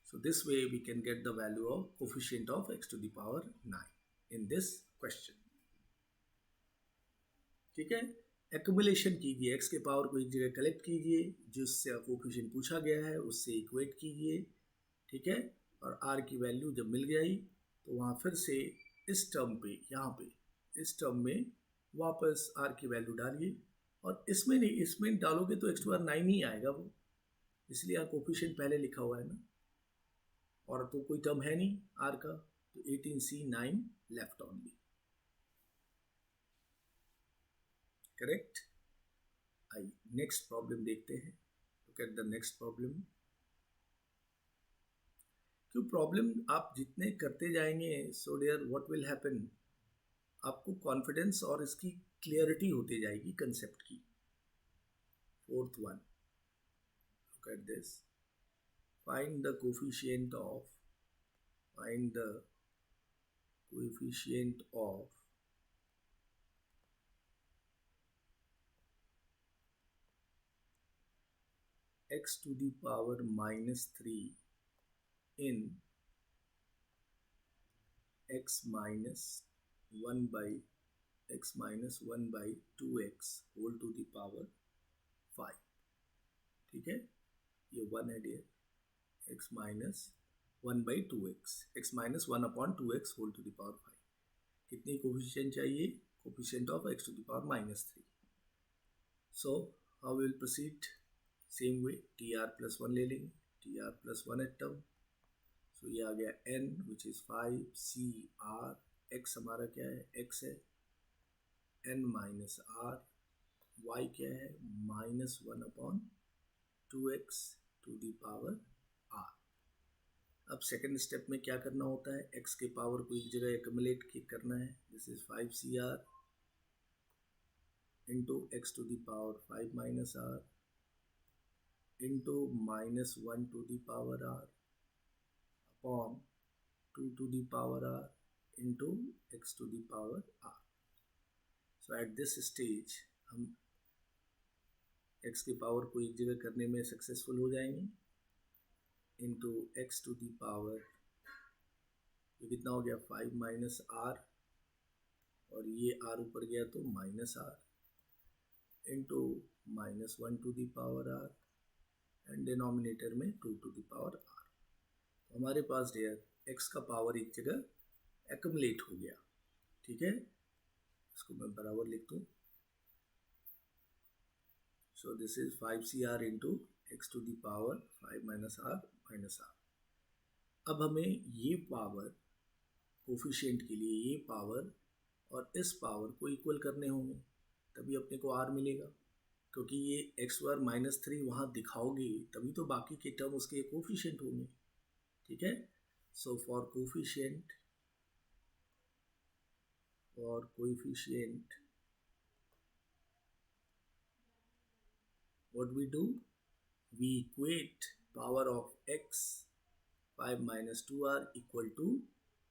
So this way we can get the value of coefficient of x to the power 9 in this question, ठीक है। एक्यूमुलेशन कीजिए, x के पावर को एक जगह कलेक्ट कीजिए, जिससे कोफिशिएंट पूछा गया है उससे इक्वेट कीजिए, ठीक है। और r की वैल्यू जब मिल गई तो वहाँ फिर से इस टर्म पे, यहाँ पे इस टर्म में वापस r की वैल्यू डालिए, और इसमें नहीं, इसमें डालोगे तो x टू पावर 9 ही आएगा वो, इसलिए यहाँ कोफिशिएंट पहले लिखा हुआ है ना, और तो कोई टर्म है नहीं r का, तो 18c9 लेफ्ट ओनली, करेक्ट। आई नेक्स्ट प्रॉब्लम देखते हैं, look at the next problem. क्यों प्रॉब्लम आप जितने करते जाएंगे, so dear what will happen, आपको कॉन्फिडेंस और इसकी क्लियरिटी होती जाएगी कंसेप्ट की। 4th one, look at this, find the coefficient of x to the power -3 in x minus 1 by 2x whole to the power 5, ठीक है। ये 1 है dear, x minus 1 by 2x, x minus 1 upon 2x whole to the power 5, कितनी coefficient चाहिए, coefficient of x to the power -3। So how will proceed, same way, tr plus 1 ले लेंगे, tr plus 1 है term, सो ये आ गया n which is 5 cr, x हमारा क्या है, x है, n माइनस r, y क्या है, -1 upon 2x to the power r। अब सेकेंड स्टेप में क्या करना होता है, x के पावर को एक जगह एक्यूमुलेट करना है, this is 5 cr into x to the power 5 minus r into -1 to the power r upon 2 to the power r into x to the power r। So at this stage हम x की power को एक जगह करने में successful हो जाएंगे, into x to the power, ये कितना हो गया 5 माइनस आर, और ये आर ऊपर गया तो minus are, into -1 to the power r, and denominator में 2 टू दी पावर आर। तो हमारे पास डेयर एक्स का पावर एक जगह एक्युमुलेट हो गया। ठीक है, इसको मैं बराबर लिख दूँ। So this is 5cr into x to the power 5 minus r minus r. अब हमें ये पावर कोफिशिएंट के लिए ये पावर और इस पावर को इक्वल करने होंगे, तभी अपने को आर मिलेगा, क्योंकि ये एक्स स्क्वायर -3 वहाँ दिखाओगे तभी तो बाकी के टर्म उसके कोफिशिएंट होंगे। ठीक है, so for coefficient what we do, we equate power of x 5 minus 2r equal to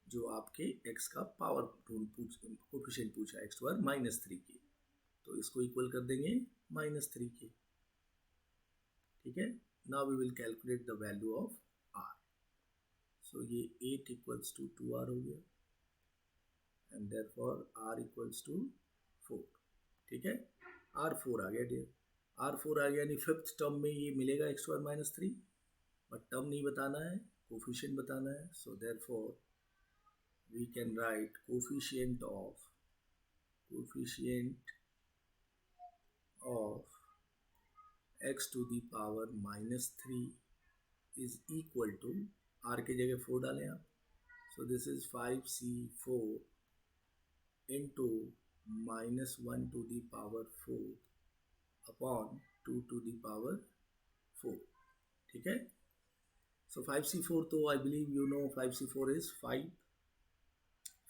जो आपके x का पावर कोफिशिएंट पूछा x स्क्वायर -3 के, तो इसको इक्वल कर देंगे -3 के। ठीक है, now we will calculate the value of r। सो ये 8 इक्वल्स टू 2r हो गया, and therefore r equals to 4। ठीक है, r 4 आ गया डियर, r4 आ गया, यानी फिफ्थ टर्म में ये मिलेगा x स्क्वायर -3, बट टर्म नहीं बताना है, कोफिशिएंट बताना है। So therefore we can write coefficient of x to the power -3 is equal to, r की जगह 4 डालें आप, so this is 5c4 into -1 to the power 4 upon 2 to the power 4। ठीक है, सो 5c4 तो I believe you know 5c4 is 5,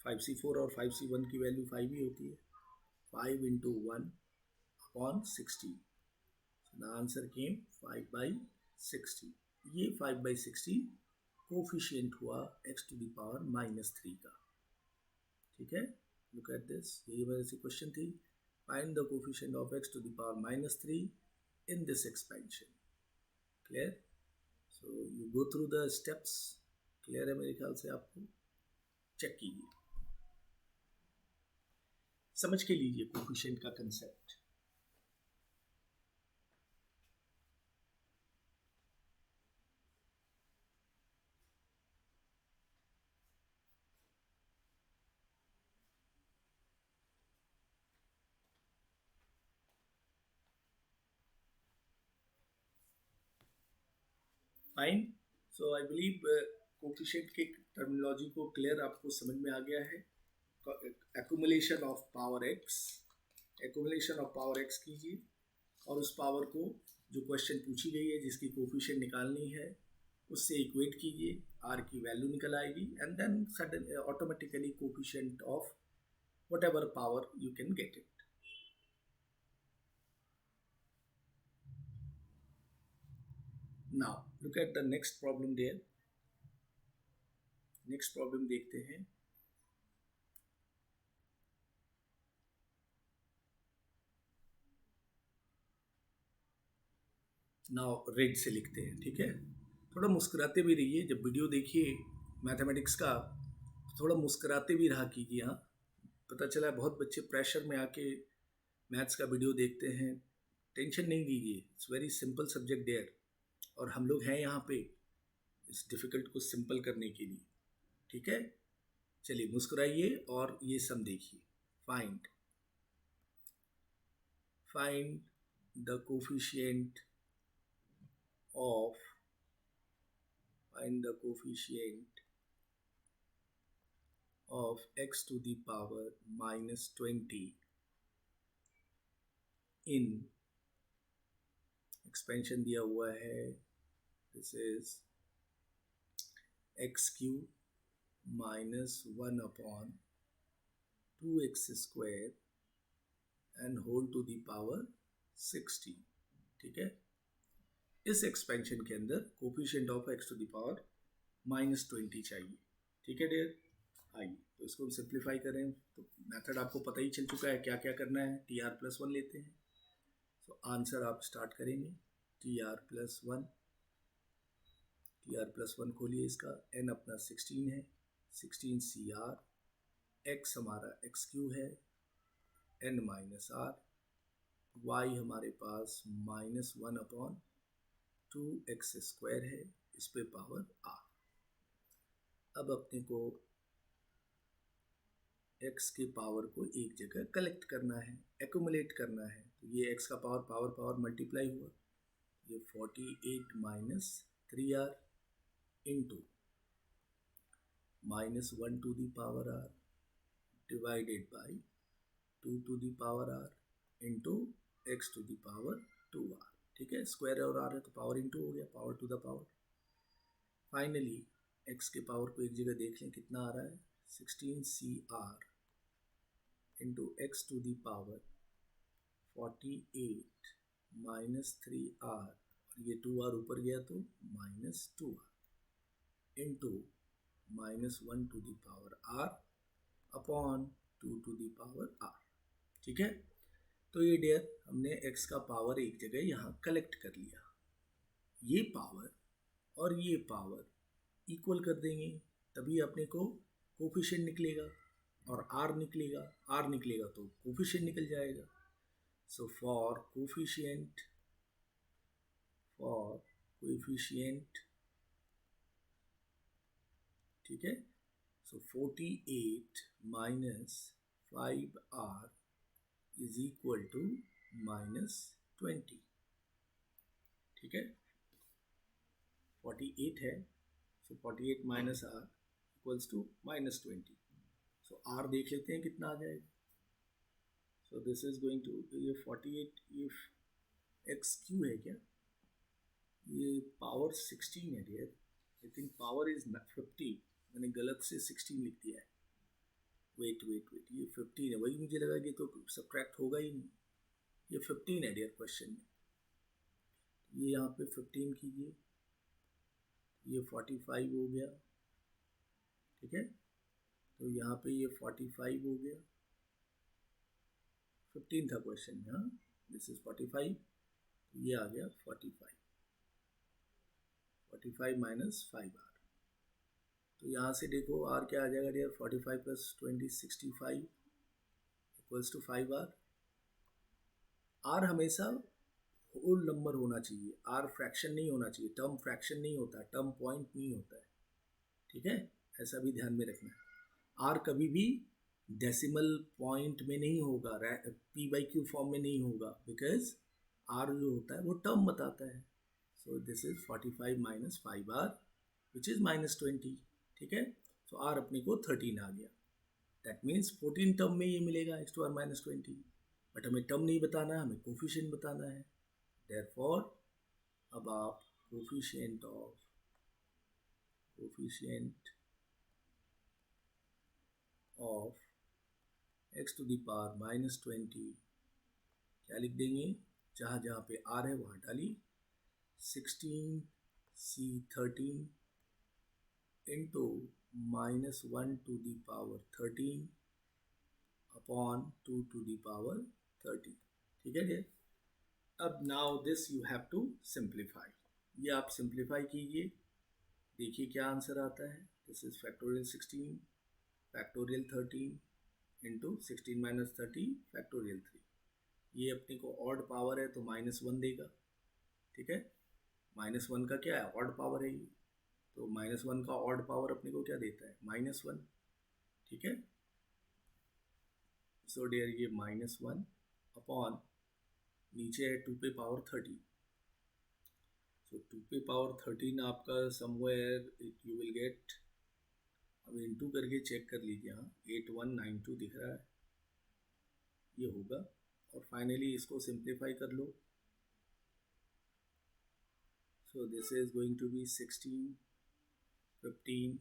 5c4 और 5c1 की value 5 ही होती है, 5 इंटू 1 अपॉन 60, द आंसर केम 5/60। ये 5/60 कोफिशिएंट हुआ x टू द पावर -3 का। ठीक है, लुक एट दिस, यही वजह से क्वेश्चन थी, find the coefficient of x to the power -3 in this expansion. Clear? So you go through the steps. Clear है मेरे ख्याल से आपको? चेक कीजिए, समझ के लीजिए कोफिशिएंट का concept. Fine, so I believe coefficient की टर्मिनोलॉजी को क्लियर आपको समझ में आ गया है। Accumulation of power x, accumulation of power x कीजिए और उस पावर को जो क्वेश्चन पूछी गई है जिसकी कोफिशिएंट निकालनी है उससे इक्वेट कीजिए, आर की वैल्यू निकल आएगी, and then sudden automatically coefficient of whatever power you can get it. Now look at the next problem there. Next problem देखते हैं। Now रेड से लिखते हैं। ठीक है, थोड़ा मुस्कुराते भी रहिए, जब वीडियो देखिए मैथमेटिक्स का थोड़ा मुस्कुराते भी रहा कीजिए। हाँ, पता चला है बहुत बच्चे प्रेशर में आके मैथ्स का वीडियो देखते हैं, टेंशन नहीं लीजिए, it's very simple subject there, और हम लोग हैं यहाँ पे इस डिफ़िकल्ट को सिंपल करने के लिए। ठीक है, चलिए मुस्कुराइए और ये सम देखिए। Find the coefficient of x to the power -20 in expansion दिया हुआ है, this is x³ -1 upon 2x² and whole to the power 60। ठीक है, इस एक्सपेंशन के अंदर coefficient of x to the power -20 चाहिए। ठीक है डियर, आइए तो इसको सिंप्लीफाई करें। तो मेथड आपको पता ही चल चुका है क्या क्या करना है, TR+1 लेते हैं। सो तो आंसर आप स्टार्ट करेंगे TR+1, TR+1 खोलिए इसका, n अपना 16 है, 16CR, x हमारा XQ है, n -R, y हमारे पास -1/2x² है, इस पे पावर r। अब अपने को x के पावर को एक जगह कलेक्ट करना है, एक्यूमुलेट करना है। तो ये x का पावर पावर पावर मल्टीप्लाई हुआ, ये 48 - 3r into -1 to the power r divided by 2 to the power r into x to the power 2r। ठीक है, स्क्वायर और r है तो पावर इंटू हो गया, power to the power. Finally x के पावर को एक जगह देख लें कितना आ रहा है, 16CR into x to the power 48 - 3r, और ये 2r ऊपर गया तो -2r into -1 to the power r upon 2 to the power r। ठीक है, तो ये डियर हमने x का पावर एक जगह यहाँ कलेक्ट कर लिया। ये पावर और ये पावर इक्वल कर देंगे, तभी अपने को कोफिशिएंट निकलेगा, और r निकलेगा, r निकलेगा तो कोफिशिएंट निकल जाएगा। सो फॉर कोफिशिएंट ठीक है, so 48 - 5r is equal to -20। ठीक है, 48 है, so 48 - r equals to -20। So r देख लेते हैं कितना आ जाएगा। So this is going to, ये 48, ये XQ है क्या, ये पावर 16 है dear, I think power is 50, मैंने गलत से 16 लिख दिया है। वेट, ये 15 है, वही मुझे लगा कि तो सब्ट्रैक्ट होगा ही नहीं, ये 15 है डियर क्वेश्चन में। ये यहाँ पे 15 कीजिए, ये 45 हो गया। ठीक है, तो यहाँ पे ये 45 हो गया, 15 था क्वेश्चन में, हाँ दिस इज 45, ये आ गया 45 - 5r। तो यहाँ से देखो r क्या आ जाएगा dear, 45 + 20 65 equals to 5r। r हमेशा होल नंबर होना चाहिए, r फ्रैक्शन नहीं होना चाहिए, टर्म फ्रैक्शन नहीं होता है, टर्म पॉइंट नहीं होता है। ठीक है, ऐसा भी ध्यान में रखना है। r कभी भी डेसिमल पॉइंट में नहीं होगा, p/q फॉर्म में नहीं होगा, बिकॉज r जो होता है वो टर्म बताता है। So this is 45 - 5r which is -20। ठीक है, सो r अपने को 13 आ गया, दैट मीन्स 14 टर्म में ये मिलेगा x2r - 20, बट हमें टर्म नहीं बताना है, हमें कोफिशिएंट बताना है। देयरफॉर अब आप coefficient of x to the power -20 क्या लिख देंगे, जहाँ जहाँ पे r है वहाँ डाली, 16C13 into -1 to the power 13 upon 2 to the power 30। ठीक है डियर, अब now this you have to simplify, ये आप सिंप्लीफाई कीजिए, देखिए क्या आंसर आता है। This is factorial 16 factorial 13 into 16 - 30 factorial 3। ये अपने को ऑड पावर है तो -1 देगा। ठीक है, -1 का क्या है, ऑड पावर है ये, तो -1 का ऑड पावर अपने को क्या देता है, -1। ठीक है, सो डियर ये -1 अपॉन नीचे है 2 पे पावर 13, सो 2 पे पावर 13 आपका समवेयर यू विल गेट, अब इंटू करके चेक कर लीजिए, हाँ 8192 दिख रहा है, ये होगा। और फाइनली इसको सिंप्लीफाई कर लो, so this is going to be 16 15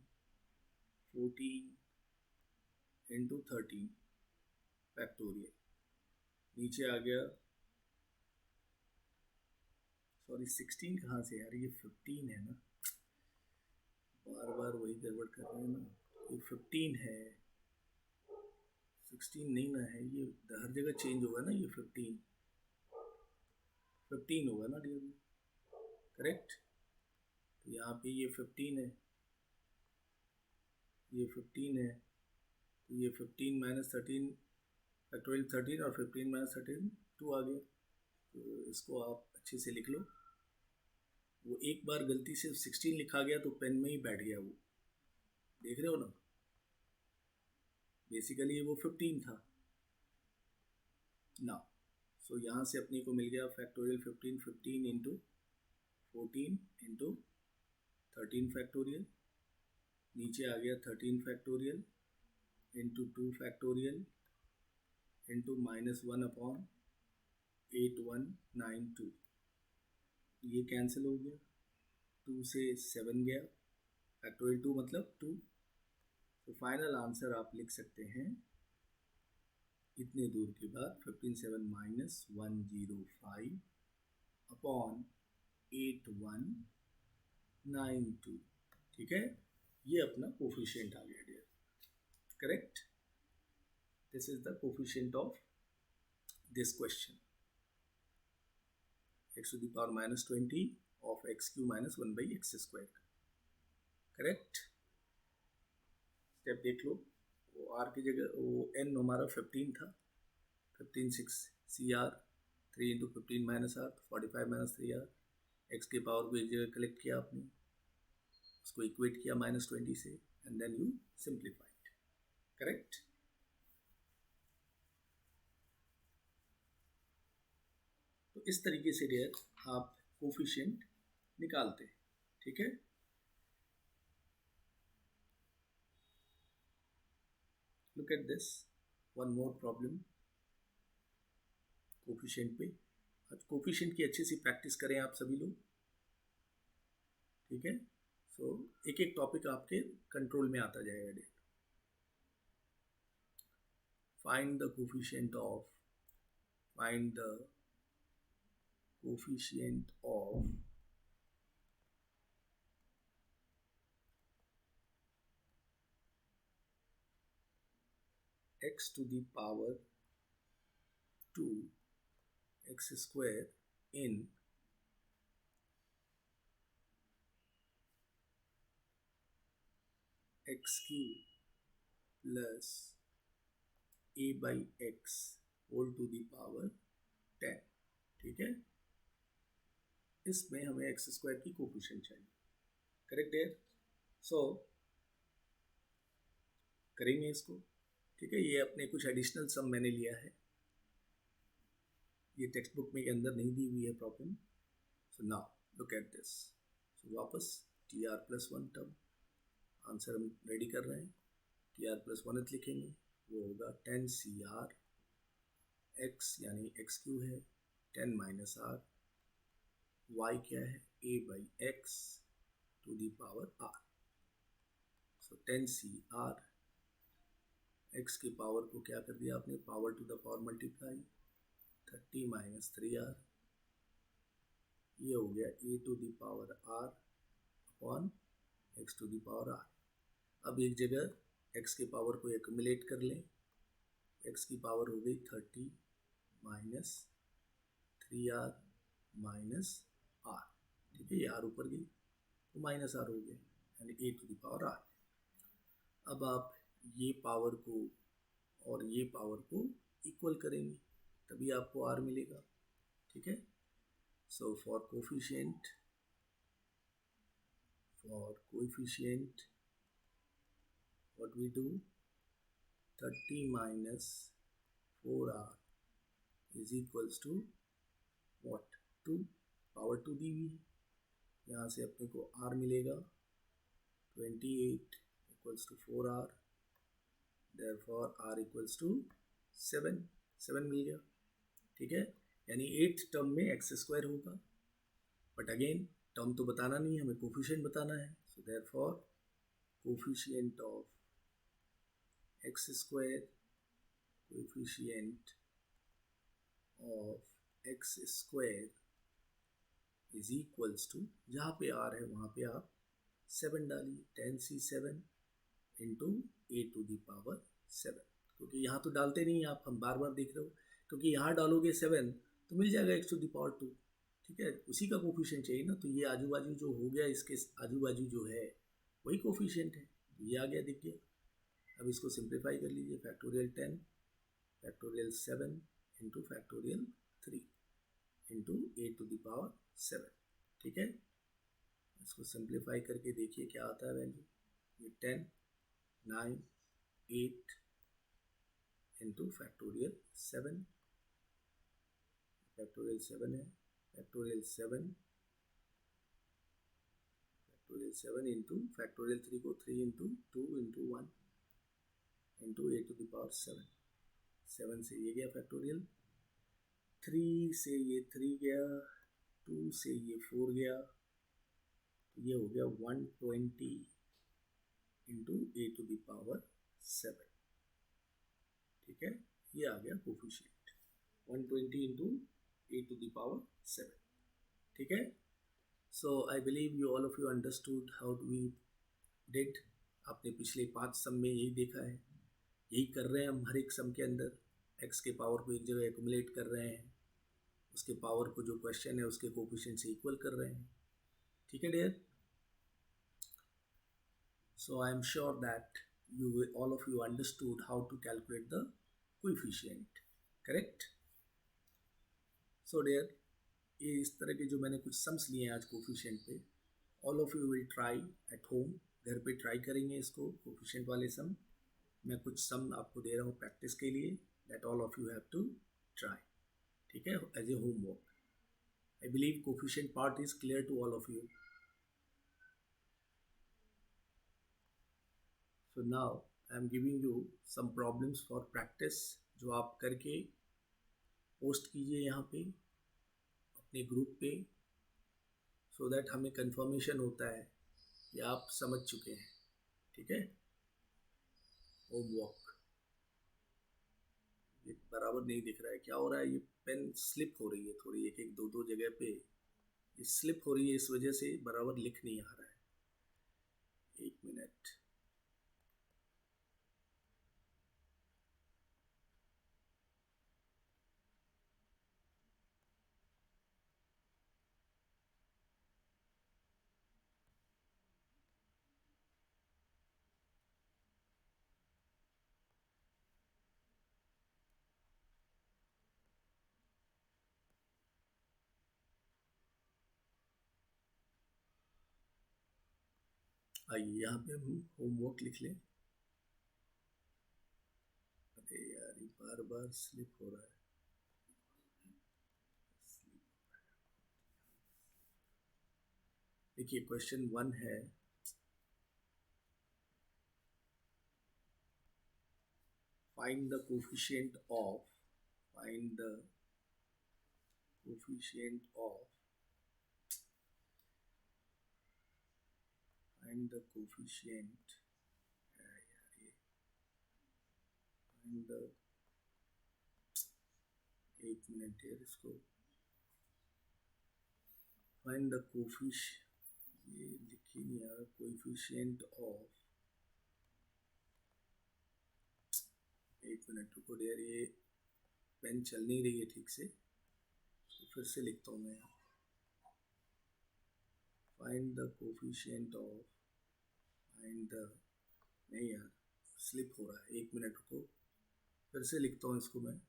14 into 13 factorial, नीचे आ गया, सॉरी 16 कहाँ से यार, ये 15 है ना, बार बार वही गड़बड़ कर रहे हैं ना, ये 15 है, 16 नहीं ना है, ये हर जगह चेंज होगा ना, ये 15 15 होगा ना डियर, करेक्ट। तो यहाँ पे ये 15 है, ये 15 है, तो ये 15 माइनस 13 फैक्टोरियल 13 और 15 माइनस 13 2 आ गया। तो इसको आप अच्छे से लिख लो। वो एक बार गलती से 16 लिखा गया तो पेन में ही बैठ गया, वो देख रहे हो ना। बेसिकली वो 15 था ना। सो यहाँ से अपने को मिल गया फैक्टोरियल 15, 15 इंटू 14 इंटू 13 फैक्टोरियल, नीचे आ गया 13 factorial into 2 factorial into -1 upon 8192। ये कैंसिल हो गया, 2 से 7 गया, फैक्टोरियल 2 मतलब 2। तो फाइनल आंसर आप लिख सकते हैं इतने दूर के बाद 15 7 माइनस 105 अपॉन 8192। ठीक है, ये अपना कोफिशिएंट आ गया dear, correct. This is the coefficient of this question, x to the power -20 of x cube minus 1 by x square, correct. Step देख लो, वो r की जगह वो n हमारा 15 था, 15 6 CR 3 into 15 minus r 45 minus 3r, x के power को एक जगह कलेक्ट किया आपने, उसको इक्वेट किया -20 से, and then you simplified, correct. तो इस तरीके से डियर आप कोफिशिएंट निकालते हैं, ठीक है। Look at this one more problem coefficient पे। आज कोफिशिएंट की अच्छी सी प्रैक्टिस करें आप सभी लोग, ठीक है। सो एक एक टॉपिक आपके कंट्रोल में आता जाएगा dear. Find the coefficient of x to the power 2 x square in x cube plus a by x whole to the power 10, ठीक है। इसमें हमें एक्स स्क्वायर की कोफिशिएंट चाहिए, करेक्ट डियर। सो करेंगे इसको, ठीक है। ये अपने कुछ एडिशनल सम मैंने लिया है, ये टेक्स्ट बुक में के अंदर नहीं दी हुई है problem. So now look at this. So वापस tr+1 टर्म आंसर हम रेडी कर रहे हैं, tr+1 लिखेंगे, वो होगा 10 CR x यानी x क्यू है, 10 माइनस r, y क्या है a by x to the power r। So 10 CR x की पावर को क्या कर दिया आपने, power to the power multiply 30 minus 3r, ये हो गया a to the power r upon x to the power r। अब एक जगह x की पावर को एक्यूमुलेट कर लें, x की पावर हो गई 30 माइनस 3r माइनस r, ठीक है। ये r ऊपर गई तो माइनस r हो गया, यानी a to the power r। अब आप ये पावर को और ये पावर को इक्वल करेंगे, तभी आपको r मिलेगा, ठीक है। So for coefficient what we do, 30 minus 4r is equals to what, 2, power 2 दी हुई है, यहाँ से अपने को r मिलेगा 28 equals to 4r, therefore r equals to 7 मिल गया, ठीक है। यानी 8th टर्म में एक्स स्क्वायर होगा, बट अगेन टर्म तो बताना नहीं है, हमें कोफिशिएंट बताना है। So therefore coefficient of x square, coefficient of x square is equals to, जहाँ पे r है वहाँ पे आप 7 डालिए, 10c7 into a to the power 7, क्योंकि यहाँ तो डालते नहीं आप, हम बार बार देख रहे हो, क्योंकि यहाँ डालोगे 7 तो मिल जाएगा x टू दी पावर 2, ठीक है, उसी का कोफिशिएंट चाहिए ना, तो ये आजू बाजू जो हो गया, इसके आजू बाजू जो है वही कोफिशिएंट है, तो ये आ गया, दिख गया। अब इसको सिंप्लीफाई कर लीजिए, factorial 10 factorial 7 into factorial 3 into a⁻7, ठीक है। इसको सिंप्लीफाई करके देखिए क्या आता है वैल्यू, ये 10 9 8 इंटू फैक्टोरियल 7, फैक्टोरियल 7 है, फैक्टोरियल 7 इंटू फैक्टोरियल 3 को 3 इंटू 2 इंटू 1 इंटू a⁻7, 7 से ये गया फैक्टोरियल, 3 से ये 3 गया, 2 से ये 4 गया, तो ये हो गया 120 इंटू a⁻7, ठीक है। ये आ गया कोफिशिएंट 120 इंटू a⁻7, ठीक है। So I believe you all of you understood how we did. आपने पिछले 5 सम में यही देखा है, यही कर रहे हैं हम हर एक सम के अंदर, एक्स के पावर को एक जगह एक्यूमुलेट कर रहे हैं, उसके पावर को जो क्वेश्चन है उसके कोफिशिएंट से इक्वल कर रहे हैं, ठीक है dear. So I am sure that you all of you understood how to calculate the coefficient, correct? So dear, ये इस तरह के जो मैंने कुछ सम्स लिए हैं आज कोफिशिएंट पे, all of you will try at home, घर पे ट्राई करेंगे इसको, कोफिशिएंट वाले सम। मैं कुछ सम आपको दे रहा हूँ प्रैक्टिस के लिए, that all of you have to try, ठीक है, as a homework. I believe coefficient part is clear to all of you. So now I am giving you some problems for practice, जो आप करके post कीजिए यहाँ पे अपने group पे, so that हमें कंफर्मेशन होता है कि आप समझ चुके हैं, ठीक है। होमवर्क, ये बराबर नहीं दिख रहा है, क्या हो रहा है, ये पेन स्लिप हो रही है थोड़ी, एक एक दो दो जगह पे ये स्लिप हो रही है, इस वजह से बराबर लिख नहीं आ रहा है। एक मिनट, आइए यहाँ पे हम होमवर्क लिख लें। अरे यार, ये बार बार स्लिप हो रहा है। देखिए क्वेश्चन 1 है, find the coefficient of find the coefficient of find the coefficient find the, एक मिनट यार, इसको find the coefficient, ये लिख ही नहीं आ रहा, coefficient of, एक मिनट रुको यार, ये पेन चल नहीं रही है ठीक से, तो फिर से लिखता हूँ मैं। Find the coefficient of, find the, नहीं यार स्लिप हो रहा है, एक मिनट रुको, फिर से लिखता हूँ इसको मैं।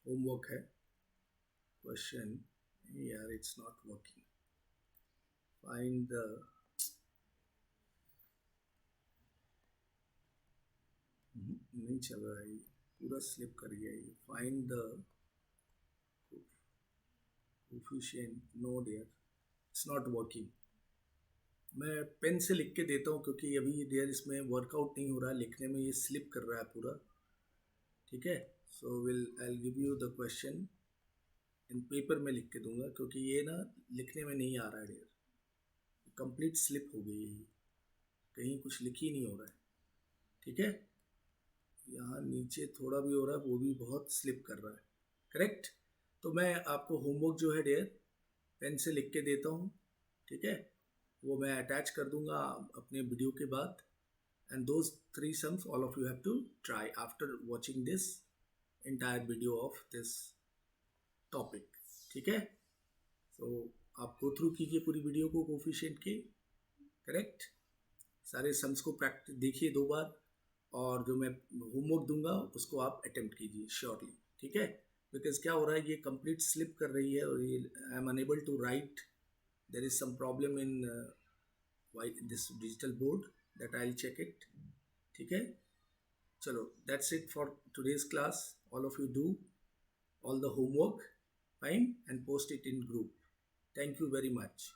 होमवर्क है क्वेश्चन, यार it's not working, find the, नहीं चल रहा है, ये पूरा स्लिप कर गया ये। Find the coefficient, no dear it's not working. मैं पेन से लिख के देता हूँ क्योंकि अभी ये डियर इसमें वर्कआउट नहीं हो रहा है, लिखने में ये स्लिप कर रहा है पूरा, ठीक है। So I give you the question in paper में लिख के दूंगा, क्योंकि ये ना लिखने में नहीं आ रहा है डियर, कंप्लीट स्लिप हो गई है, कहीं कुछ लिख ही नहीं हो रहा है, ठीक है। यहाँ नीचे थोड़ा भी हो रहा है, वो भी बहुत स्लिप कर रहा है। करेक्ट। तो मैं आपको होमवर्क जो है डियर पेन से लिख के देता हूँ, ठीक है, वो मैं अटैच कर दूंगा अपने वीडियो के बाद। And those 3 sums all of you have to try after watching this entire video of this topic, ठीक है। तो आप गो थ्रू कीजिए पूरी वीडियो को कोफिशिएंट की। करेक्ट। सारे सम्स को प्रैक्टिस देखिए 2 बार, और जो मैं होमवर्क दूंगा उसको आप अटेम्प्ट कीजिए श्योरली, ठीक है। बिकॉज क्या हो रहा है, ये कंप्लीट स्लिप कर रही है और ये I am unable to write, there is some problem in this digital board, that I will check it, ठीक है। चलो, that's it for today's class. All of you do all the homework, fine, and post it in group. Thank you very much.